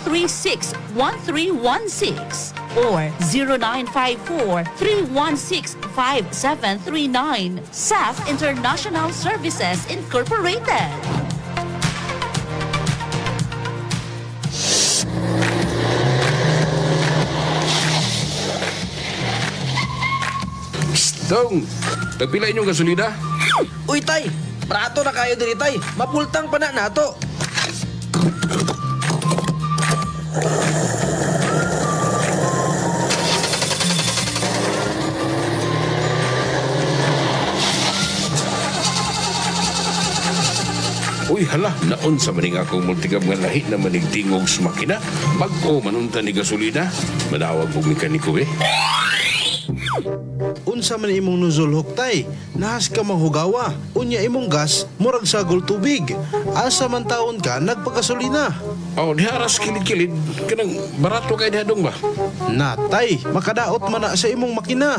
0954-236-1316 or 0954-316-5739. SAF International Services Incorporated. Dong, nagpila inyong gasolina? Uy, tay! Prato na kayo diri, tay! Mapultang pa na nato! Uy, hala, naon sa maning akong multigam nga lahi na maning tingog sa makina. Pag-o manunta ni gasolina, manawag po mekaniko eh. Unsa man imong nuzulhok tay, nahas ka manghugawa. Unya imong gas, murag sagol tubig. Asa man taon ka nagpagasolina? Oh, diharas kilid-kilid. Kanang barato kay dihadong ba? Natay, makadaot man na sa imong makina.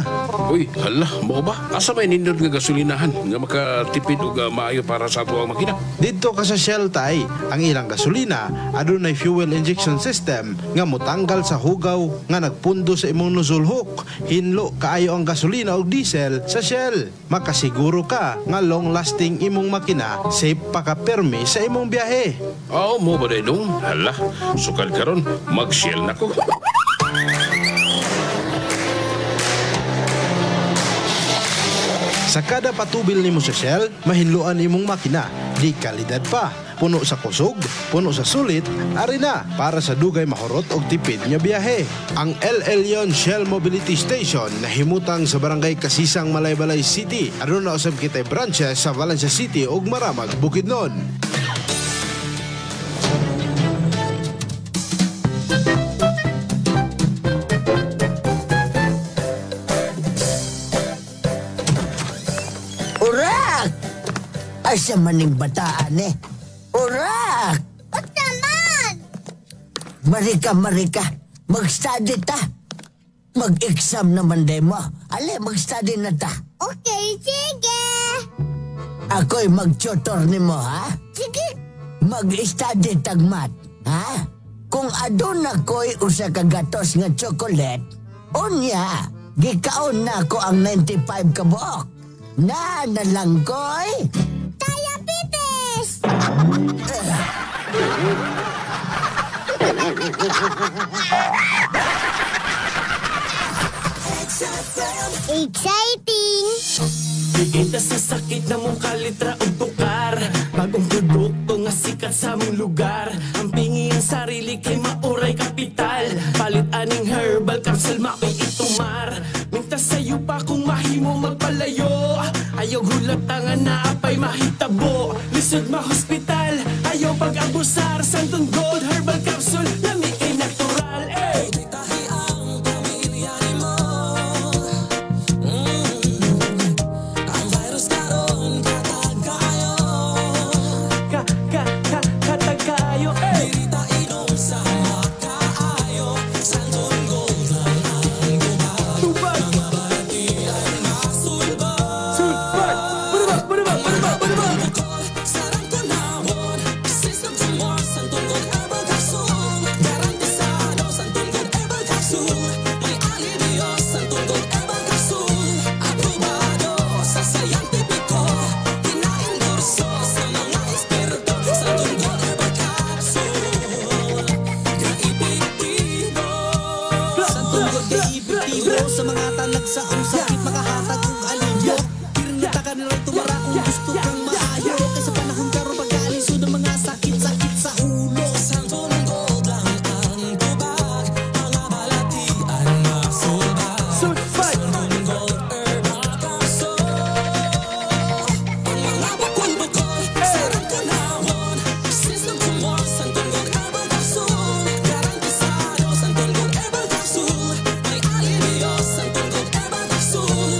Uy, hala, mo ba? Asa may nindot nga gasolinahan nga makatipid o maayo para sa ato ang makina? Dito ka sa Shell tay, ang ilang gasolina adunay fuel injection system nga motanggal sa hugaw nga nagpundo sa imong nuzulhok. Hinlo kaayo ang gasolina o diesel sa Shell. Makasiguro ka nga long-lasting imong makina, safe pa ka permi sa imong biyahe. Oh, mo ba dong? Hala, sukad karon, mag-Shell na ko. Sa kada patubil nimo sa Shell, mahinluan imong makina. Di kalidad pa, puno sa kusog, puno sa sulit, ari na para sa dugay mahurot og tipid nga biyahe. Ang El Elyon Shell Mobility Station nahimutang sa barangay Kasisang, Malaybalay City. Aduna usab kitay branches sa Valencia City ug Maramag, Bukidnon. Asa maning bataan eh. Urak! Ba't naman? Marika. Mag-study ta. Mag-exam naman day mo. Ale, mag-study na ta. Okay, sige. Ako'y mag-tutor ni mo, ha? Sige. Mag-study tagmat, ha? Kung adun ako'y usa ka gatos nga chocolate, unya, gikaon na ko ang 95 ka buok. Na lang ko'y... Diabetes! Exciting! Kita sa sakit na mong kalitra o tukar. Bagong produkto nga sikat sa mong lugar. Ang pingi ang sarili kay mauray kapital. Palit aning herbal capsule makoy itumar. Mintas sa'yo pa kung mahimo magpalayo. Ayaw hulatangan na apay mahitabo. Lisod ma-hospital, ayaw pag-abusar. Santon Gold Herbal Capsule, lami kay natural, eh. Katagayo, eh. Sa mga talag sa ang sakit makahatag kong alivyo. Kirnita ka nila'y tumara kung gusto kang maayo. Kasi panahon karoon pag-aaliso ng mga sakit-sakit sa ulo. Santo ng gold lang ang tubag, mga balatian na sulbag. Santo ng gold herbal capsule. Ang mga bukol-bukol, sarang kanawon. System tumor, Santo ng gold herbal capsule. Garantisado, Santo ng gold herbal capsule. May alivio, Santo ng gold herbal capsule.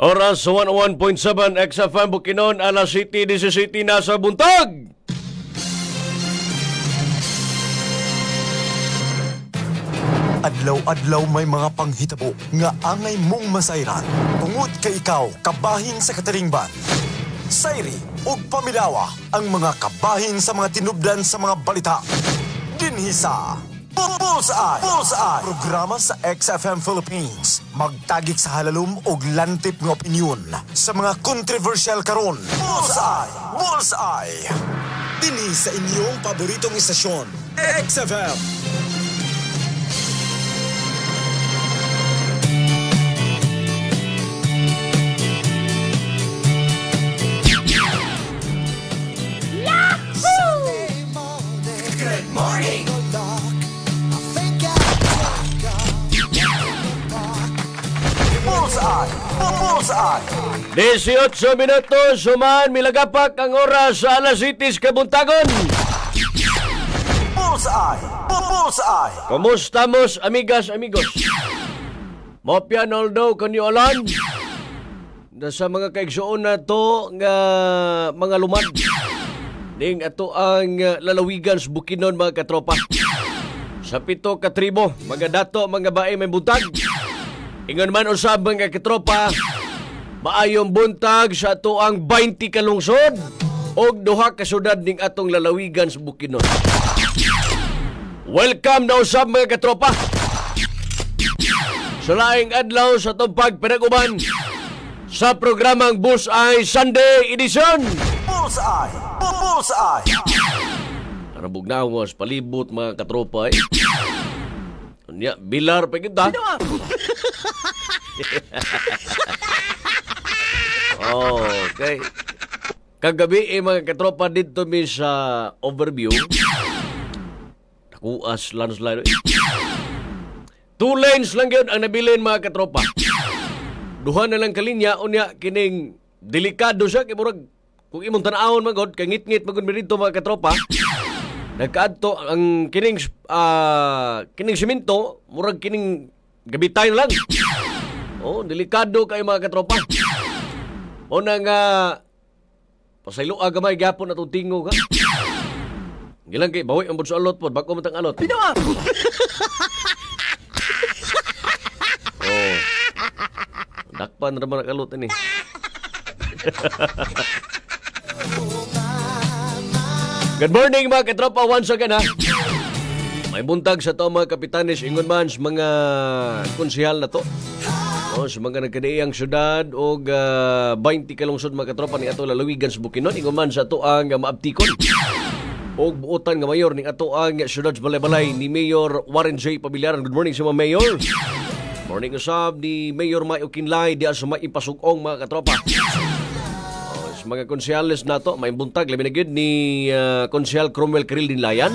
Oras sa 101.7 XFM Bukidnon, alas 7:17 na sa buntag. Adlaw-adlaw may mga panghitabo nga angay mong masayran. Tungod kay ikaw, kabahin sa katalingban. Sayri ug pamilawa ang mga kabahin sa mga tinubdan sa mga balita. Dinhi sa Bullseye, programa sa XFM Philippines. Magtagik sa halalum ug lantip nga opinyon sa mga controversial karon. Bullseye. Dinhi sa inyong paboritong istasyon, XFM. Bullseye. 18 minutos, suman milagapak ang oras sa alas 7 kabuntagon. Bullseye. Kumusta mos, amigas, amigos? Mopya noldo kanyo alan? Sa mga kaigsuon na to nga mga lumad. Ning ato ang lalawigan sa Bukidnon mga katropa. Sa 7 ka tribo, mga dato, mga bae may buntag. Ingon man usab mga katropa, maayong buntag sa ato ang 20 ka lungsod og duha ka syudad ning atong lalawigan sa Bukidnon. Welcome na usab mga katropa. Sa laing adlaw sa atong pagpinag-uban sa programang Bullseye Sunday Edition. Bullseye. Arabog na ako sa palibot mga katropa eh. Nya, bilar pa kita. Okay. Kagabi mga katropa dito mi sa overview. Nakuas landslide. 2 lanes lang yun ang nabilin mga katropa. Duha na lang kalinya unya kining delikado siya kay murag kung imong tan-awon magod kay ngit-ngit magud mi dito mga katropa. Nagkaadto ang kining simento murag kining gabitay lang. Oh, delikado kay mga katropa. O nang pasaylo gamay gyapon atong tingog ha. Gilang kay bawi ang budso alot pod bako matang alot. Oh. Dakpan ra man alot ini. Good morning mga katropa, once again ha. May buntag sa to mga kapitanes, ingon man sa mga konsehal na to. O, sa mga nagkadaiyang syudad o 20 kalungsod mga katropa ni ato lalawigan sa Bukidnon, ingon man sa to ang maabtikon. O buotan nga mayor ni ato ang syudad sa Balay-Balay ni Mayor Warren J. Pabiliaran. Good morning sa mga mayor. Morning usab ni Mayor Mayo Kinlay diya sa maipasugong mga katropa. Mga konsyales na to, may buntag labi na gyud ni konsyal Cromwell Kiril Dinlayan.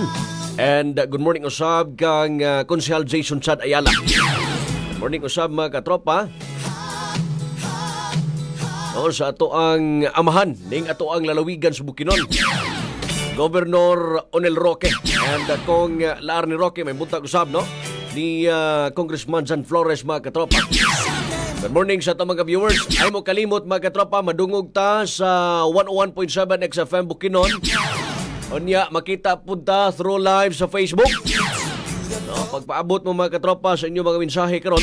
And good morning usab kang konsyal Jason Chad Ayala. Good morning usab mga katropa. Sa ato ang amahan ning ato ang lalawigan sa Bukidnon, Governor Onel Roque. And kung laar ni Roque may buntag usab no ni Congressman Jan Flores mga katropa. Good morning sa itong mga viewers. Ay mo kalimot mga katropa, madungog ta sa 101.7 XFM Bukidnon. Onya, makita po ta through live sa Facebook. No, pagpaabot mo mga katropa sa inyong mga mensahe karon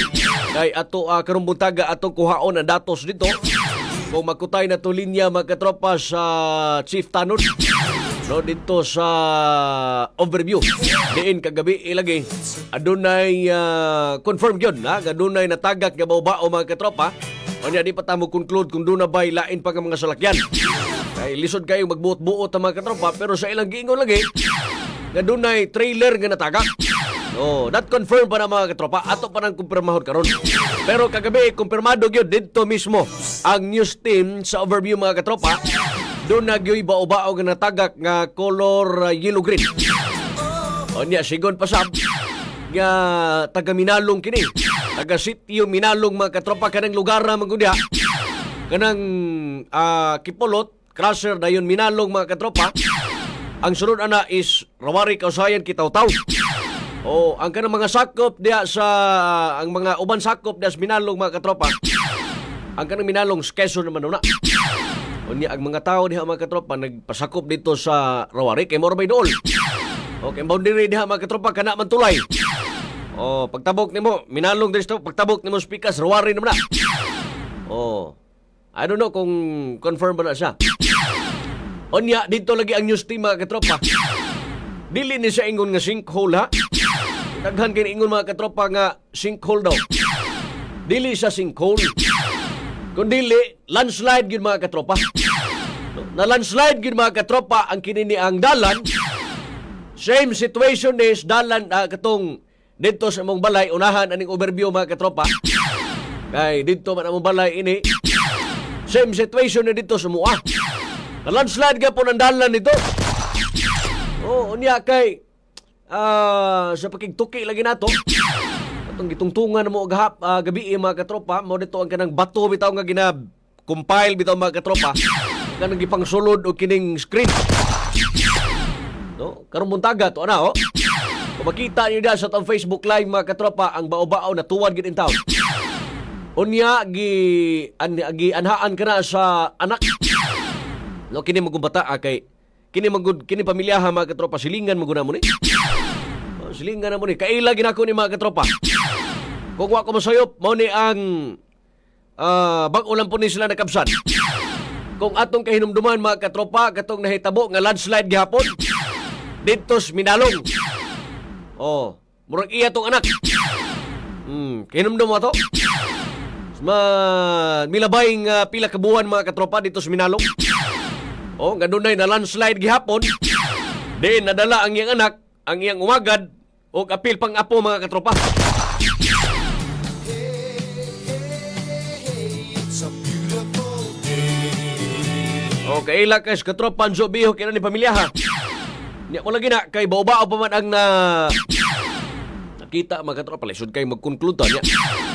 kay ato karong buntaga atong kuhaon ang datos dito. Kung makutay na to linya mga katropa sa Chief Tanod. No, dito sa overview diin kagabi ilagay adunay confirm gyud na adunay natagak nga bawo mga katropa unya di pa ta mo conclude kung doon na bay lain pa nga mga salakyan kay lisod kayo magbuot-buot ang mga katropa pero sa ilang giingon lagi adunay trailer nga natagak. Oh, not confirmed pa na mga katropa ato pa nang kumpirmahon karon pero kagabi kumpirmado gyud dito mismo ang news team sa overview mga katropa. Doon nagyoy bao-bao nga natagak nga color yellow-green. O niya, sigon pa sab nga taga Minalong kini. Taga sitio Minalong mga katropa kanang lugar na magudya. Kanang Kipolot, Crusher, dayon Minalong mga katropa. Ang sunod ana is Rawari, Kausayan, Kitaw-Taw. O ang kanang mga sakop diya sa ang mga uban sakop diya sa Minalong mga katropa. ang kanang minalong Quezon naman na. Unya ang mga tao diha mga katropa nagpasakop dito sa Rawari kay Morbay Dool. Okay, boundary diha mga katropa kana man tulay. Oh, pagtabok nimo minalong dito, pagtabok nimo Pikas Rawari naman na. Oh. I don't know kung confirm ba na siya. Unya dito lagi ang news team mga katropa. Dili ni siya ingon nga sinkhole ha. Daghan kay ingon mga katropa nga sinkhole daw. Dili siya sinkhole. Kung dili, landslide yun mga katropa. Na landslide yun mga katropa ang kinini ang dalan. Same situation is dalan katong dito sa mong balay. Unahan aning overview mga katropa. Kay dito man ang mong balay ini. Same situation na dito sa mua. Na landslide ka po ng dalan nito. Oh, unya kay sa pakigtuki lagi nato. Itong gitungtungan mo gabi mga katropa, mo dito ang kanang bato bitaw nga compile bitaw mga katropa. Kanang gipangsulod o kining screen. No, karong buntaga to ana oh. Kung makita niyo da sa tong Facebook Live mga katropa, ang bao-bao na tuwad gid in town. Unya gi anhaan kana sa anak. No, kini magumbata kay kini pamilyaha mga katropa silingan maguna mo ni. Silingan na mo ni. Kaila ginako ni mga katropa. Kung wa ko masayop, mo ni ang bag-ulan po ni sila nakabsan. Kung atong kahinumduman mga katropa, katong nahitabo nga landslide gihapon, ditos Minalong. Oh, murag iya tong anak. Kahinumdum mo to? Milabay nga pila kabuhan mga katropa ditos Minalong. Oh, ganunay na landslide gihapon. Then nadala ang iyang anak, ang iyang umagad, o apil pang apo mga katropa. O kaila kay katropa Anjo Biho kina ni pamilyaha. Nya mo lagi na kay bao-bao pa man ang nakita mga katropa. Lisod kay magkonkluda niya.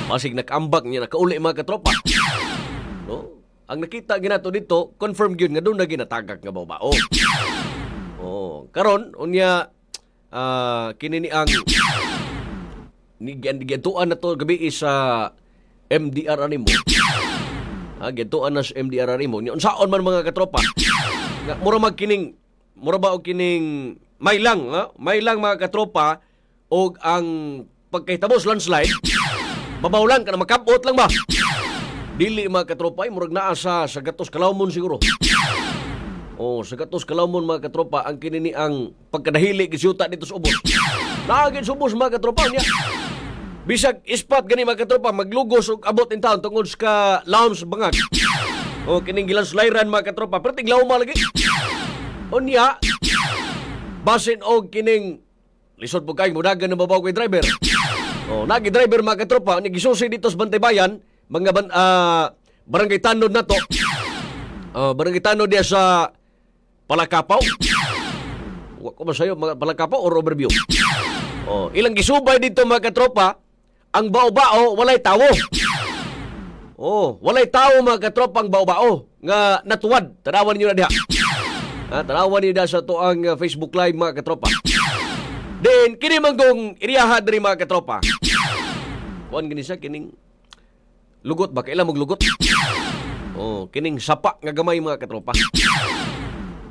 Masig nakambak niya nakauli mga katropa. No? Ang nakita ginato dito, confirm gyud nga doon na ginatagak nga bao-bao. Oh, karon unya kinini ang gituan na to gabi sa MDR animo. Gituan na sa MDR animo. Unsaon man mga katropa. Mura ba og kining may lang mga katropa og ang pagkahitabo landslide mabawlan ka na makabot lang ba. Dili mga katropa ay murag naa sa gatos kalawmon siguro. Oh, sa gatos kalawmon mga katropa ang kinini ang pagkadahili gisyuta dito sa ubos. Naagin sa ubos mga katropa niya. Bisag ispat gani mga katropa maglugos og abot in town tungod sa lounge bangag. O kining gilanslairan mga katropa pero tiglaw lagi. Unya basin og kining lisod po kay mudagan na babaw kay driver. O nagi driver mga katropa ni gisusi dito sa Bantaybayan mga barangay Tanod na to. Barangay Tanod dia sa Palakapaw. Wa ko masayo mga Palakapaw or overview. Ilang gisubay dito mga katropa. Ang bao-bao walay tawo. Walay tawo mga katropa ang bao-bao nga natuwad. Tanawan niyo na diha. Tanawan niyo na sa tuang Facebook Live mga katropa. Then kini manggong iriyaha diri mga katropa. Kuan gini sa kining lugot ba kailan maglugot? Kining sapa nga gamay mga katropa.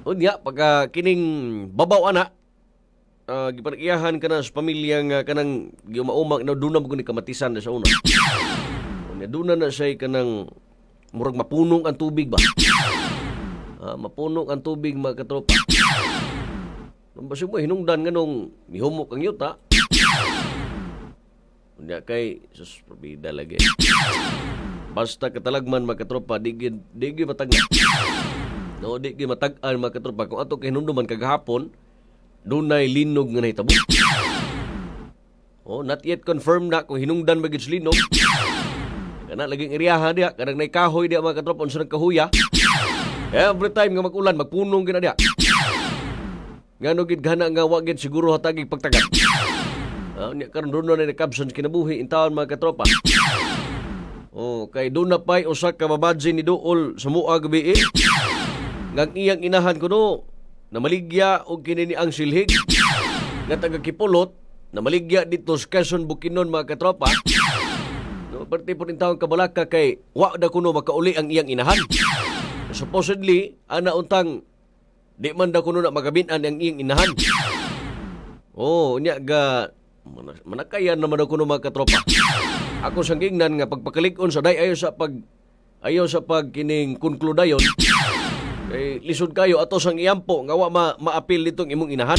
Unya pagka kining babaw ana gipaniyahan ka na sa pamilya nga kanang giumaumag na dunam ko ni kamatisan na sa una. Unya duna na siya kanang murag mapunong ang tubig ba? Mapunong ang tubig mga katropa. Basi mo hinungdan nganong mihumok ang yuta. Unya kay sus probida lagi. Basta katalagman mga katropa di matagna. No, di matag-an mga katropa kung ato kay hinumduman kagahapon dunay linog nga nahitabo. Not yet confirmed na kung hinungdan ba gid linog. Kana laging iriyaha diha kanang nay kahoy diha mga katropa unsa nagkahuya. Every time nga mag-ulan magpunong gid diha. Ngano gid gana nga wa gid siguro hatagig pagtagad. Nya karon doon na nakabsons kinabuhi in taon mga katropa. Kay doon na pa'y usa ka babadji ni Duol sa mua gabi ngang iyang inahan ko no na maligya og kinini ang silhig nga taga Kipulot na maligya dito sa Quezon Bukidnon mga katropa. No, No, perti po rin taong kabalaka kay wa da kuno makauli ang iyang inahan. Supposedly, ana untang di man da kuno na magabinan ang iyang inahan. Nya ga manakayan naman da kuno mga katropa. Ako sang gingnan nga pagpakalig-on sa day ayaw sa pagkining konkludayon. Kay lisod kayo ato sang iyampo nga wa maapil ditong imong inahan.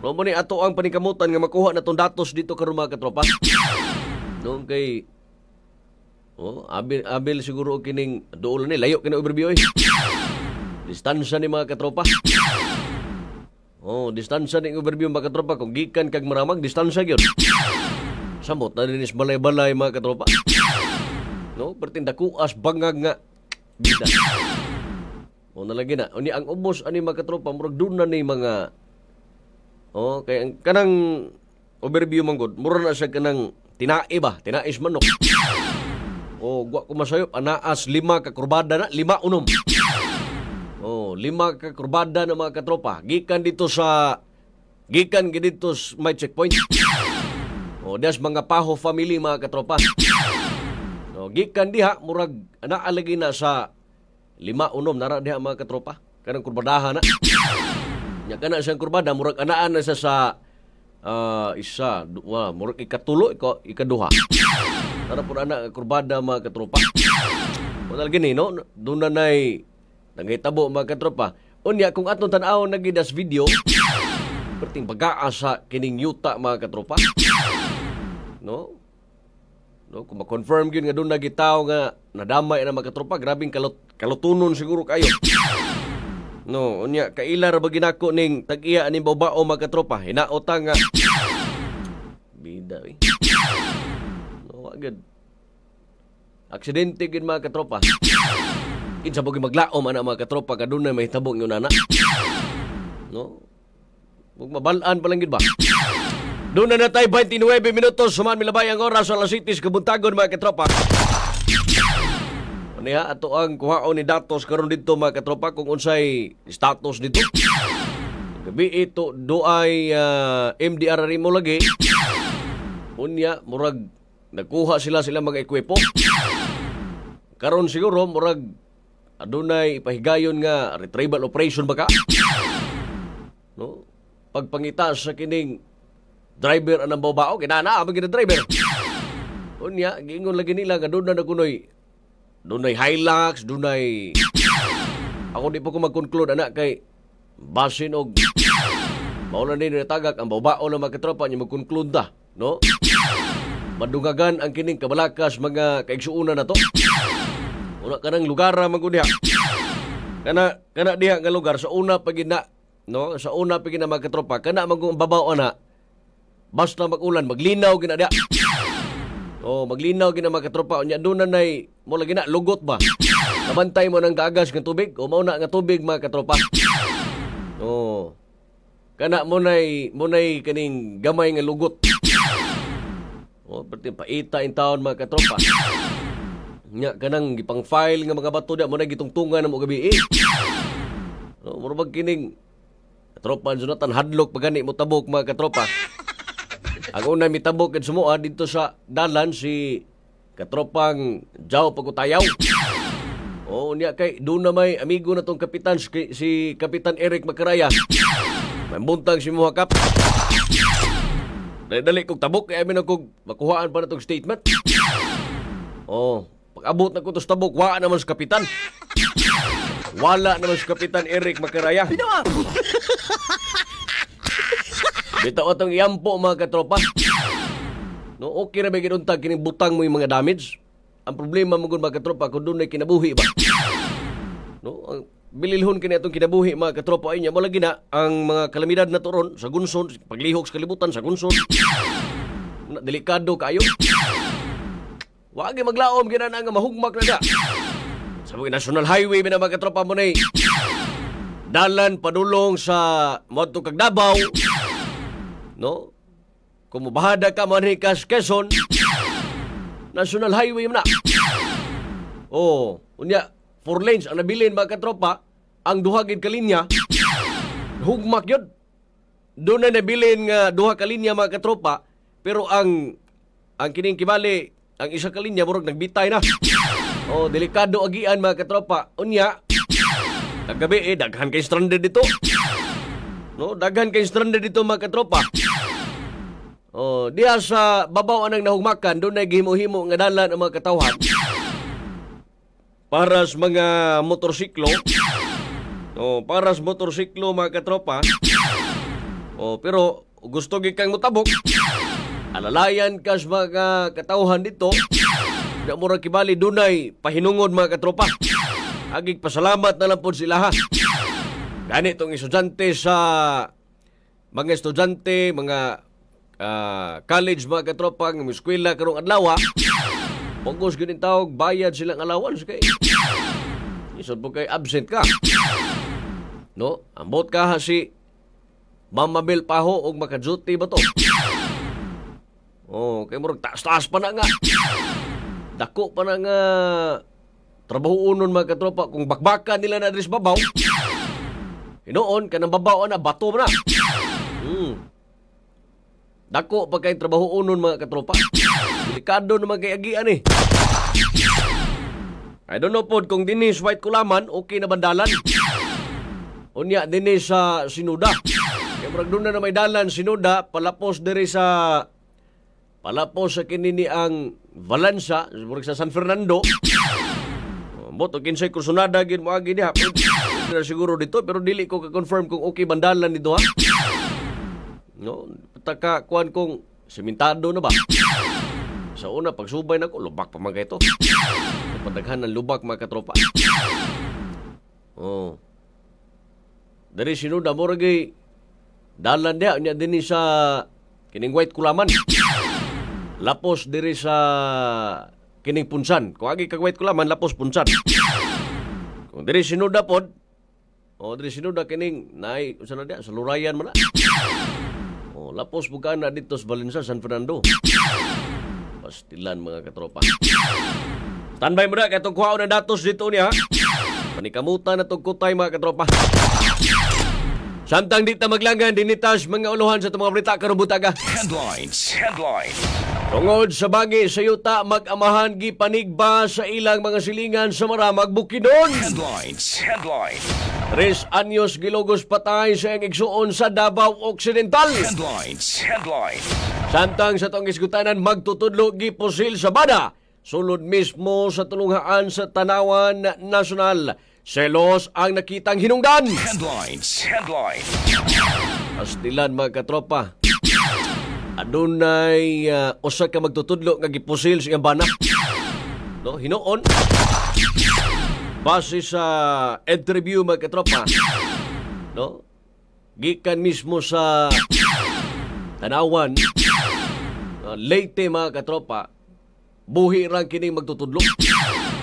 No mo ni ato ang paningkamutan nga makuha na tong datos dito karon mga katropa. No kay abil siguro kining duol ni layo kini overview eh. Distansya ni mga katropa. Distansya ni overview mga katropa kung gikan kag maramag distansya gyud. Samot na dinis balay-balay mga katropa. No, pertinda kuas bangag nga bida. Nalagi na. Uni ang ubos ani mga katropa murag dun na ni mga kay ang kanang overview manggod mura na siya kanang tinais manok. Gwa ko masayop anaas 5 ka kurbada na 5 unom. 5 ka kurbada na mga katropa gikan dito may checkpoint. Das mga Paho family mga katropa. Gikan diha murag naalagi na sa 5 unom nara diha mga katropa. Kanang kurbadahan na. Nya kana siyang kurbada murag anaan na sa murag ikatulo ikaduha. Nara pud ana kurbada mga katropa. Modal gini no, doon na nay nangitabo mga katropa. Unya kung atong tan-awon nagidas video, perting bagaa sa kining yuta mga katropa. No, kung ma-confirm yun nga doon nagitaw nga nadamay na mga katropa, grabing kalutunon siguro kayo. No, unya kailar ba ginako ning tag-iya aning babao mga katropa, hinaotang nga bida eh. No, agad. Aksidente gid mga katropa. Kinsa bogi maglaom ana mga katropa kadunay may tabong yun ana. No. Ug mabalaan pa lang gid ba? Doon na natay 29 minutos suman milabay ang oras sa alas 7 kabuntagon mga katropa. Niya ato ang kuhaon ni datos karon dito mga katropa kung unsay status dito. Gabi ito doay MDR mo lagi. Unya murag nagkuha sila mga ekwipo. Karon siguro murag adunay ipahigayon nga retrieval operation baka. No? Pagpangita sa kining driver anang babao kinana abang gina driver. Unya giingon lagi nila nga doon na kunoy dunay Hilux, dunay ako di po ko mag-conclude anak kay basin og mauna din natagak ang babao na mga katropa niya mag-conclude ta, no? Madungagan ang kining kabalakas mga kaigsuunan na to. Una kanang lugar man gud diha. Kana diha nga lugar sa una pa gid na, no? Sa una pa gid na mga katropa kana man kung babao ana. Basta mag-ulan maglinaw gid na diha. Maglinaw gina mga katropa. Unya doon na nay, mo lagi na, lugot ba? Kabantay mo ng kaagas ng tubig. O mauna nga tubig mga katropa. Kana mo nay kaning gamay nga lugot. Perti paita in taon mga katropa. Nya kanang gipang file nga mga bato da mo nay gitungtungan mo gabi. Murag kining katropa Jonathan hadlok pagani mo tabok mga katropa. Ang una mitabok at sumuha dito sa dalan si katropang Jao Pagutayaw. Niya kay doon na may amigo na tong kapitan si Kapitan Eric Macaraya. May buntang si Muhakap. Dali kong tabok kaya amin akong makuhaan pa na tong statement. Pag-abot na ko to sa tabok, wala naman sa kapitan. Wala naman sa Kapitan Eric Macaraya. Bitaw atong iyampo mga katropa. No, okay na ba ginuntag kining butang mo yung mga damage? Ang problema mo mga katropa kung doon ay kinabuhi ba? No, ang bililhon kini atong kinabuhi mga katropa ay niya mo lagi na ang mga kalamidad na turon sa gunson, paglihok sa kalibutan sa gunson. Delikado kayo. Wa gyud maglaom gina nga mahugmak na da. Sa National Highway na mga katropa mo nay dalan padulong sa Moto kag Davao. No? Kung mabahada ka manikas Quezon, National Highway mo na. Unya, 4 lanes ang nabilin mga katropa, ang duhagid kalinya, hugmak yun. Doon na nabilin nga duha kalinya mga katropa, pero ang kining kibali, ang isa ka linya murag nagbitay na. Delikado agian mga katropa. Unya, kagabi daghan kay stranded dito. No, daghan kay stranded dito mga katropa. Diha sa babaw anang nahugmakan, doon na gihimo-himo nga dalan ang mga katawhan para sa mga motorsiklo. Para sa motorsiklo mga katropa. Pero gusto gikang mutabok, alalayan ka sa mga katawhan dito. Na mura kibali dunay pahinungod mga katropa. Agig pasalamat na lang po sila ha. Gani itong estudyante sa mga estudyante, mga college mga katropa, ng eskwela karong adlaw. Pagkos ganin tawag, bayad silang allowance kay. Isod po kay absent ka. No? Ambot ka ha si Mama Bel Paho o makaduty ba to? Kay murag taas-taas pa na nga. Dako pa na nga trabaho unon mga katropa. Kung bakbakan nila na adres babaw, hinoon ka ng babaw na, bato na. Dako pa kayong trabaho unon mga katropa. Delikado naman kay agian eh. I don't know po kung dinis White Kulaman, okay na bandalan. Unya dinis sa Sinuda. Kaya murag doon na may dalan Sinuda, palapos sa kinini ang Valenza, murag sa San Fernando. Boto kinsay kursunada gin mo agi diha. Pero siguro dito pero dili ko ka-confirm kung okay bandalan dito ha. No, pataka kuan kung sementado na ba. Sa una pagsubay nako lubak pa man kay to. Padaghan ng lubak mga katropa. Dari Sinuda mo ragay dalan diha nya dinhi sa kining White Kulaman. Lapos diri sa kining Punsan. Kung agi kag White Kulaman lapos Punsan. Kung diri Sinuda pod, diri Sinuda kining naay unsa na diha sa Lurayan man na. Lapos bukan na dito sa Valenza, San Fernando. Pastilan mga katropa. Standby mo na kaya itong kuhaon na datos dito niya. Panikamutan na itong kutay mga katropa. Samtang dito maglangan, dinitas mga uluhan sa itong mga berita karubutaga. Headlines. Tungod sa bagi sa yuta, mag-amahan gipanigba sa ilang mga silingan sa Maramag, Bukidnon. Headlines. 3 anyos gilugos patay sa igsuon sa Davao Occidental. Headlines. Samtang sa itong isgutanan, magtutudlo gipusil sa bada. Sulod mismo sa tulunghaan sa Tanawan National. Selos ang nakitang hinungdan. Headlines. Pastilan mga katropa. Adunay usa ka magtutudlo nga gipusil sa iyang bana. No, hinoon. Base sa interview mga katropa. No? Gikan mismo sa Tanawan. Leyte mga katropa. Buhi rang kining magtutudlo.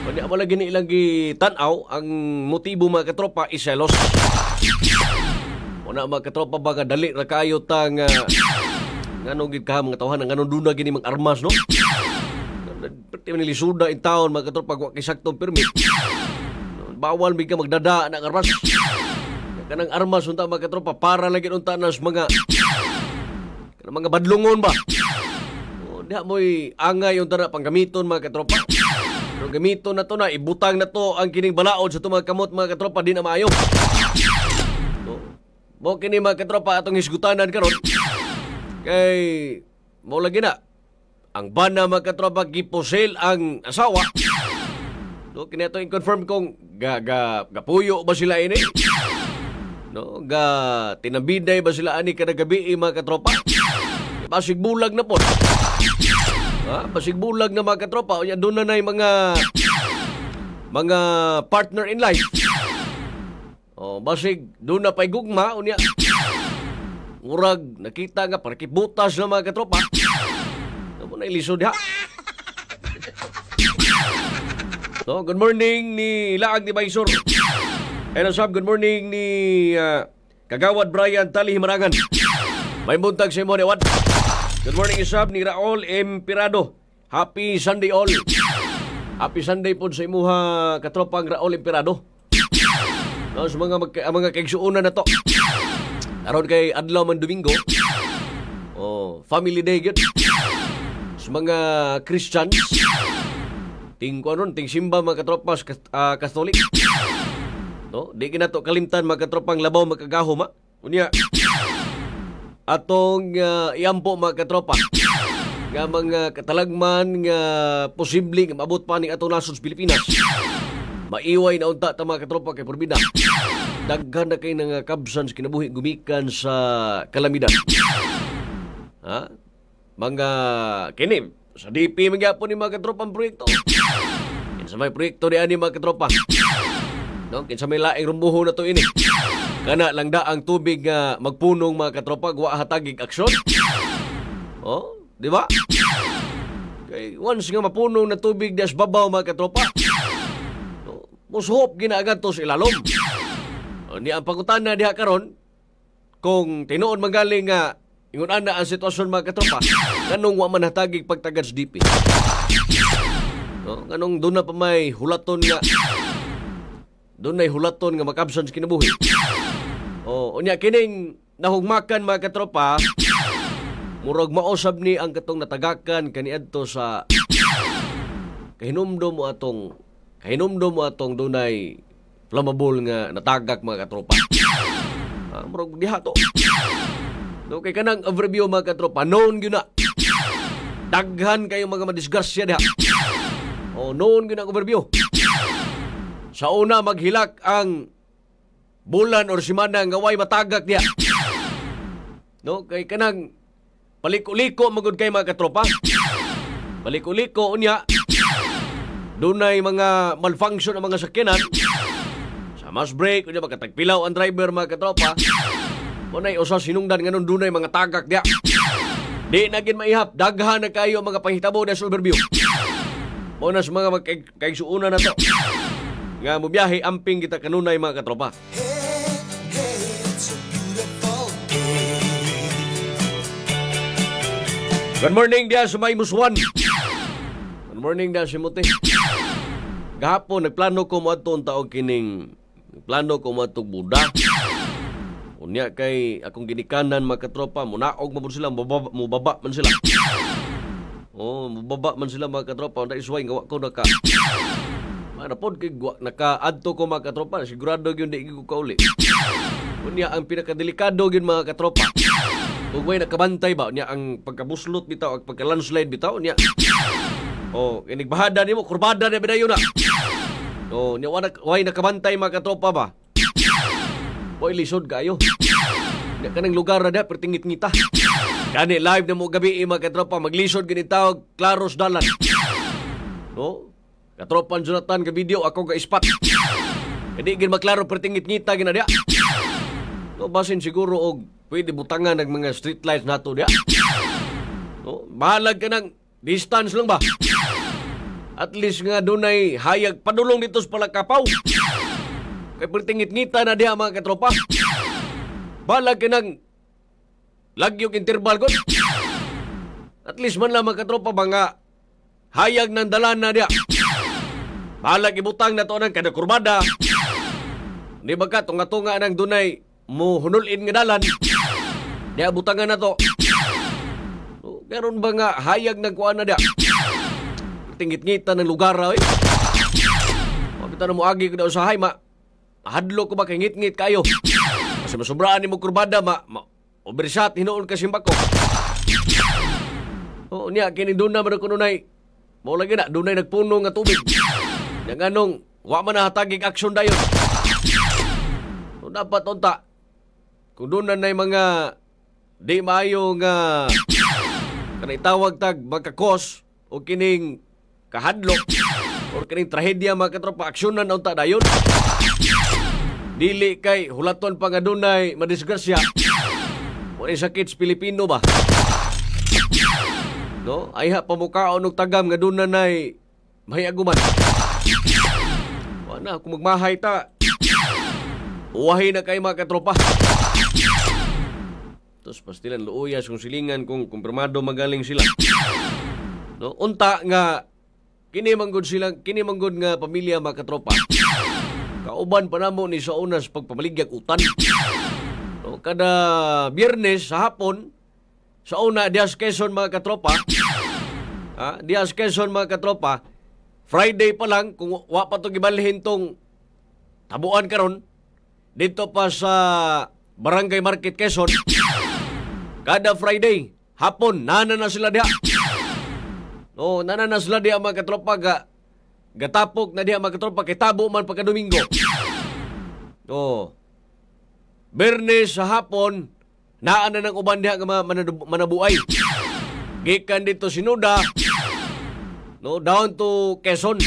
Wala mo lagi ni ilang gitanaw ang motibo mga katropa iselos. Wala mga katropa baga dali ra kayo tang nganong gid ka mga tawhan nganong duna gini mang armas no. Pati man lisuda in town mga katropa wa kisaktong permit. Bawal bigka magdada na armas. Kanang armas unta mga katropa para lagi unta nas mga badlungon ba. Diha mo'y angay yung tara panggamiton mga katropa. Pero gamiton na to na, ibutang na to ang kining balaod sa itong mga kamot mga katropa, di na maayo. Mo kini mga katropa atong hisgutanan karon. Kay mo lagi na ang bana mga katropa gipusil ang asawa. No, kini ato i-confirm kung gapuyo ba sila ini? No, tinabiday ba sila ani kada gabi mga katropa? Basig bulag na po. Basig bulag na mga katropa. O yan, doon na mga partner in life. Basig doon na pa'y gugma. O niya, murag, nakita nga, parakibutas na mga katropa. Ano na ilisod ha? So, good morning ni Laag ni Baysor. And asab, good morning ni Kagawad Brian Tali Himarangan. May buntag sa imo ni Wad. Good morning isab ni Raul Empirado. Happy Sunday all. Happy Sunday po sa imuha katropang Raul Empirado. No, sa mga kaigsuunan na to. Aron kay adlaw man Domingo. Family day gyud. sa mga Christians, ting simba mga katropa sa Katolik. No, di kinato kalimtan mga katropang labaw magkagahom ha. Unya atong iampo mga katropa nga mga katalagman nga posible nga maabot pa ning atong nasod sa Pilipinas. Maiway na unta ta mga katropa kay porbida. Daghan na kay nga kabsan sa kinabuhi gumikan sa kalamidad. Ha? Mga kini sa DP magyapon ni mga katropang proyekto. Kinsa may proyekto di ani mga katropa. No, kinsa may laing rumbuho na to ini. Kana lang da ang tubig nga magpunong mga katropa wa hatagig aksyon. Oh, di ba? Kay once nga mapunong na tubig das babaw mga katropa. No, mushop ginaagad to sa ilalom. Ni ang pangutana diha karon kung tinuod magaling nga ingon ana ang sitwasyon mga katropa, kanong wa man hatagig pagtagad sa DP. No, kanong doon na pa may hulaton nga makabsan sa kinabuhi. O, unya kining nahugmakan mga katropa, murag mausab ni ang katong natagakan kaniadto sa kahinumdom mo atong dunay flammable nga natagak mga katropa. Murag diha to. No, kay kanang overview mga katropa, known gyud na. Daghan kayo mga madisgrasya diha. O, known gyud na overview. Sa una maghilak ang bulan or simana nga way matagak diha. No, kay kanang paliko-liko magud kay mga katropa. Paliko-liko unya. Dunay mga malfunction ang mga sakyanan. Sa mass break unya makatagpilaw ang driver mga katropa. Unay usa sinungdan nganon dunay mga tagak diha. Di na gid maihap, daghan na kayo mga panghitabo sa overview. Mo na sa mga magkaigsuuna na to. Nga mo biyahe amping kita kanunay mga katropa. Good morning dia sa may muswan. Good morning dia si Muti. Gahapon nagplano ko mo atong taog kining plano ko mo atong Buda. Unya kay akong ginikanan mga katropa, munaog mo sila, mubaba man sila. Oh, mubaba man sila mga katropa, unda isway nga wa ko naka. Manapod kay naka-adto ko mga katropa, sigurado gyud di ko kauli. Unya ang pinakadelikado gyud mga katropa. Kung may nakabantay ba unya ang pagkabuslot bitaw, ang pagka-landslide bitaw unya. Oh, inigbahada nimo kurbada na bidayon na. Oh, nya way nakabantay mga katropa ba. Boy lisod kayo. Nya kanang lugar na da pertingit-ngita. Kani live na mo gabi mga katropa, maglisod gani tawag Claros Dalan. No? Katropan Jonathan ka video ako ka ispat. Hindi gin maklaro pertingit-ngita gina dia. No, basin siguro og pwede butangan ng mga street lights nato dia. No, bahalag ka ng distance lang ba? At least nga dunay hayag padulong dito sa Palakapaw. Kay pertingit-ngita na dia mga katropa. Bahalag ka ng lagyog interval ko. At least man lang mga katropa ba nga hayag ng dalan na dia. Bahalag ibutang na to ng kada kurbada. Di ba ka tunga-tunga ng dunay mo hunulin nga dalan. Di butangan na to. So, karon ba nga hayag nagkuan na dia? Tingit-ngita ng lugar oy. Mabita na mo agi ko daw sa hay mahadlo ko ba kay ngit-ngit kayo. Kasi masubraan ni mo kurbada overshot hinuon ka simbako. O niya kini duna man ko nunay. Mao lagi na dunay nagpuno nga tubig. Yang anong wa man hatagig aksyon dayon. So dapat unta kung doon na mga di maayo nga kanay tawag tag magkakos o kining kahadlok o kining trahedya mga katropa, aksyonan na unta dayon. Dili kay hulaton pa nga dunay madisgrasya. Wala sakit sa Pilipino ba? No? Ayha pamukaon og tagam nga dunay mahiaguman. Wala kung magmahay ta. Uwahi na kay mga katropa. Tapos pastilan luuyas kung silingan kung kumpirmado magaling sila. No, unta nga kini manggod nga pamilya mga katropa. Kauban pa namo ni sa unas pagpamaligyag utan. No, kada Biyernes sa hapon sa una dias Quezon mga katropa, Dias Quezon mga katropa, Friday pa lang, kung wa pa ito gibalhin tong tabuan karon dito pa sa Barangay Market Quezon, kada Friday, hapon, nana na sila diha. Nana na sila diha mga katropa, gatapok na diha mga katropa, kay tabo man pagka Domingo. Bernes sa hapon, naan na ng uban diha nga manabuay. Gikan dito Sinuda, down to Quezon.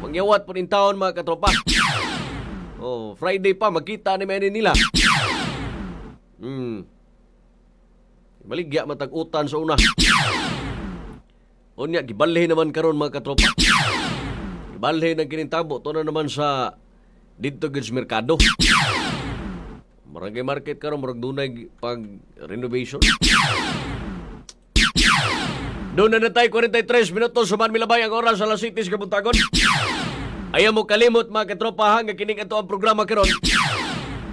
Mangyawat po rin taon mga katropa. Friday pa, magkita ni menin nila. Maligya matag-utan sa una. Unya, gibalhin naman karon mga katropa. Gibalhin ang kinintabo. Ito na naman sa dito Gids Mercado. Barangay Market karon, marag dunay pag-renovation. Doon na tayo 43 minutos suman milabay ang oras sa Las Cities Kabuntagon. Ayaw mo kalimot mga katropa nga kining ato ang programa karon.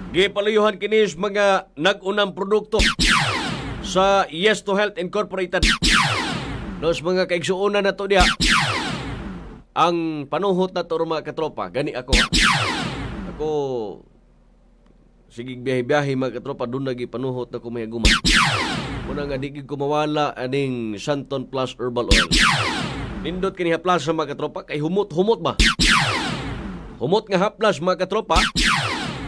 Gipaluyuhan kinis mga nag-unang produkto sa Yes to Health Incorporated. Nos mga kaigsuunan na to diha. Ang panuhot na to mga katropa, gani ako. Ako sige biyahe-biyahe mga katropa, doon lagi panuhot na kumayaguman. Muna nga digig kumawala aning Santon Plus Herbal Oil. Nindot kini haplas sa mga katropa, kay humot ba? Humot nga haplas mga katropa.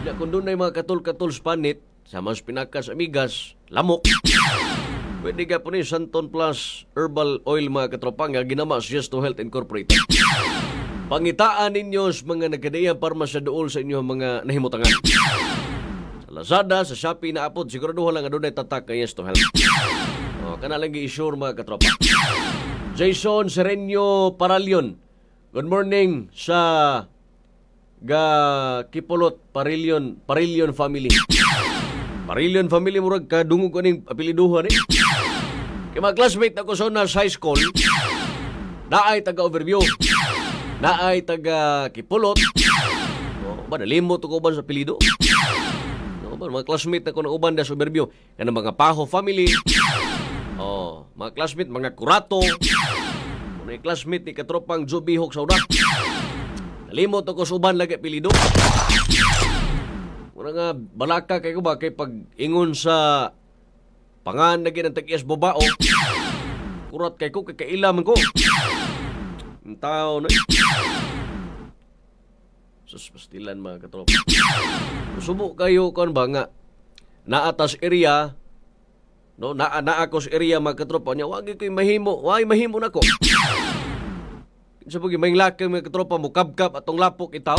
Na kung doon na mga katul-katul spanit, sa mas pinakas amigas, lamok. Pwede ka po ni Santon Plus Herbal Oil mga katropa nga ginama sa Yes to Health Incorporated. Pangitaan ninyo sa mga nagkadayang parmasya dool sa inyo mga nahimutangan. Lazada, sa Shopee na apod, siguraduhan lang doon ay tatak kay Yes to Health. Kanalang i-assure mga katropa. Jason Sereño Paralion, good morning sa Kipolot Parilion family. Parilion family murag kadungog ko ning apeliduhan eh. Kaya mga classmate ako sa Unas High School, naay taga-Overview, naay taga-Kipolot. Nalimot ko ba sa apelido? Mga classmate ako na uban da sa Overview. Yan ang mga Paho family. Mga classmate, mga Kurato. Mga classmate ni katropang Jubihok sa una. Nalimot ako sa uban lagi apelido. Muna nga, balaka kayo ba kay pag-ingon sa pangan lagi ng tag-ias babao. Kurat kay ko, kakailaman ko. Ang tao na pastilan mga katropa. Subo kayo kan ba nga naatas area, naakos area mga katropa niya, wagi ko'y mahimo nako. Sa pagi may lakang mga katropa mo kabkab atong lapok itaw.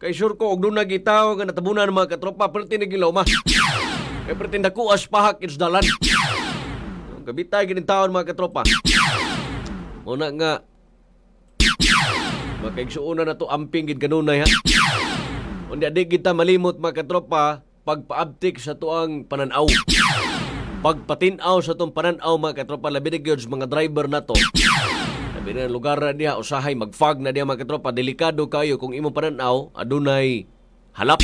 Kay sure ko og doon nagitaw nga natabunan mga katropa perti nagilaw ma. Kay perti nakuas pahak is dalan. Kabitay ginin taon mga katropa. Muna nga makaigsuuna na to amping gid kanunay ha. Unya di kita malimot mga katropa pagpaabtik sa tuang pananaw. Pagpatinaw sa tong pananaw mga katropa, labi na gyud mga driver na to. Labi na lugar na diha usahay magfog na diha mga katropa, delikado kayo kung imong pananaw adunay halap.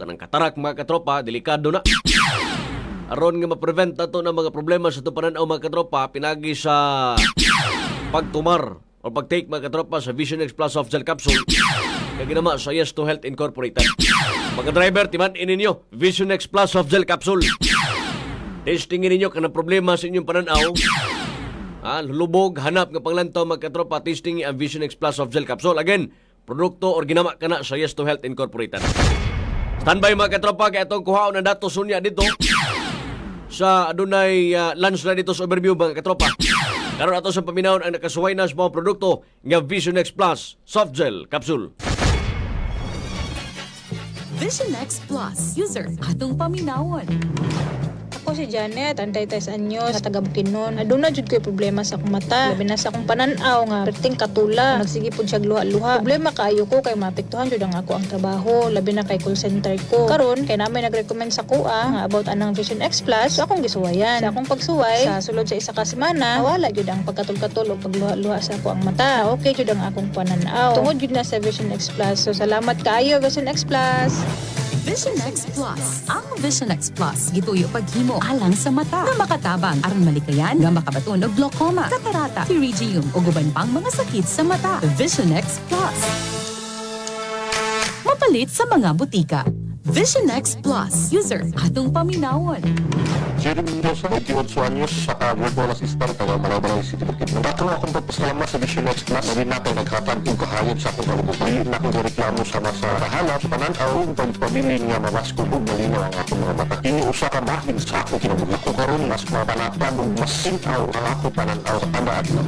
Kanang katarak mga katropa, delikado na. Aron nga ma-prevent nato ng mga problema sa tong pananaw mga katropa, pinagi sa pagtumar o pag-take mga katropa sa Vision X Plus Soft Gel Capsule kaya ginama sa Yes to Health Incorporated. Mga driver, timan-in ninyo Vision X Plus Soft Gel Capsule. Testingin ninyo kanang problema sa inyong pananaw. Lubog, hanap nga panglantaw mga katropa, testingin ang Vision X Plus Soft Gel Capsule. Again, produkto or ginama ka na sa Yes to Health Incorporated. Standby mga katropa, kaya itong kuhaon ng datos sunya dito sa adunay lunch na dito sa Overview mga katropa. Karon ato sa paminawon ang nakasuway na sa mga produkto nga Vision X Plus Soft Gel Capsule. Vision X Plus. User, atong paminawon. Ako si Janet, 33 anyos, nga taga Bukidnon. Aduna jud ko'y problema sa akong mata. Labi na sa akong pananaw nga perting katula. Nagsige pud siya luha-luha. Problema kaayo ko kay maapektuhan jud ang ako ang trabaho, labi na kay call center ko. Karon kay namin nag-recommend sa kuha nga about anang Vision X Plus. So akong gisuwayan. Sa akong pagsuway, sa sulod sa isa ka semana, wala jud ang pagkatul-katul o pagluha-luha sa ako ang mata. Okay jud ang akong pananaw. Tungod jud na sa Vision X Plus. So salamat kaayo Vision X Plus. Vision X Plus. Ang Vision X Plus gituyo paghimo alang sa mata nga makatabang aron malikayan nga makabaton og glaucoma, katarata, pterygium ug uban pang mga sakit sa mata. Vision X Plus. Mapalit sa mga butika. Vision X Plus. User atong paminawon. Jerry Mendoza, 28 anyos, saka virtual assistant taga Malabang City Bukidnon. Dato akong pagpasalamat sa Vision X Plus. Mawin natin naghatag yung kahayod sa akong kalubukayin na akong reklamo sa nasa kahanap. Pananaw, pagpabili niya mawasko kung malinaw ang akong mga mata. Ini usa ka bahin sa akong kinabuhi ko karon mas mapanatan ug mas sintaw ang akong pananaw sa tanda-adlaw.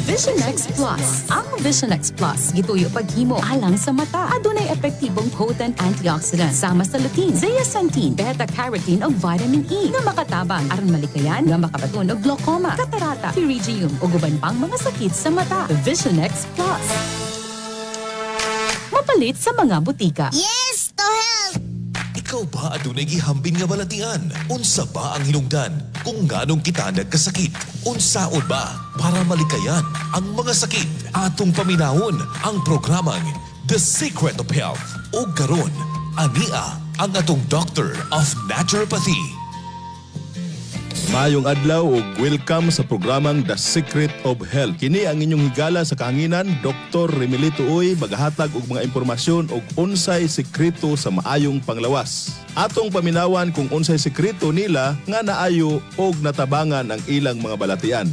Vision X Plus. Ang Vision X Plus gituyo paghimo alang sa mata. Adunay epektibong potent antioxidant sama sa lutein, zeaxanthin, beta-carotene ug vitamin E nga makatabang aron malikayan nga makabaton og glaucoma, katarata, pterygium ug uban pang mga sakit sa mata. Vision X Plus. Mapalit sa mga butika. Yes, to help! Ikaw ba adunay gihambing nga balatian? Unsa ba ang hinungdan? Kung nganong kita nagkasakit? Unsaon ba para malikayan ang mga sakit? Atong paminahon ang programang The Secret of Health. O karon, ania ang atong Doctor of Naturopathy. Mayong adlaw ug welcome sa programang The Secret of Health. Kini ang inyong higala sa kahanginan, Dr. Remilito Uy, magahatag og mga impormasyon og unsay sekreto sa maayong panglawas. Atong paminawan kung unsay sekreto nila nga naayo og natabangan ang ilang mga balatian.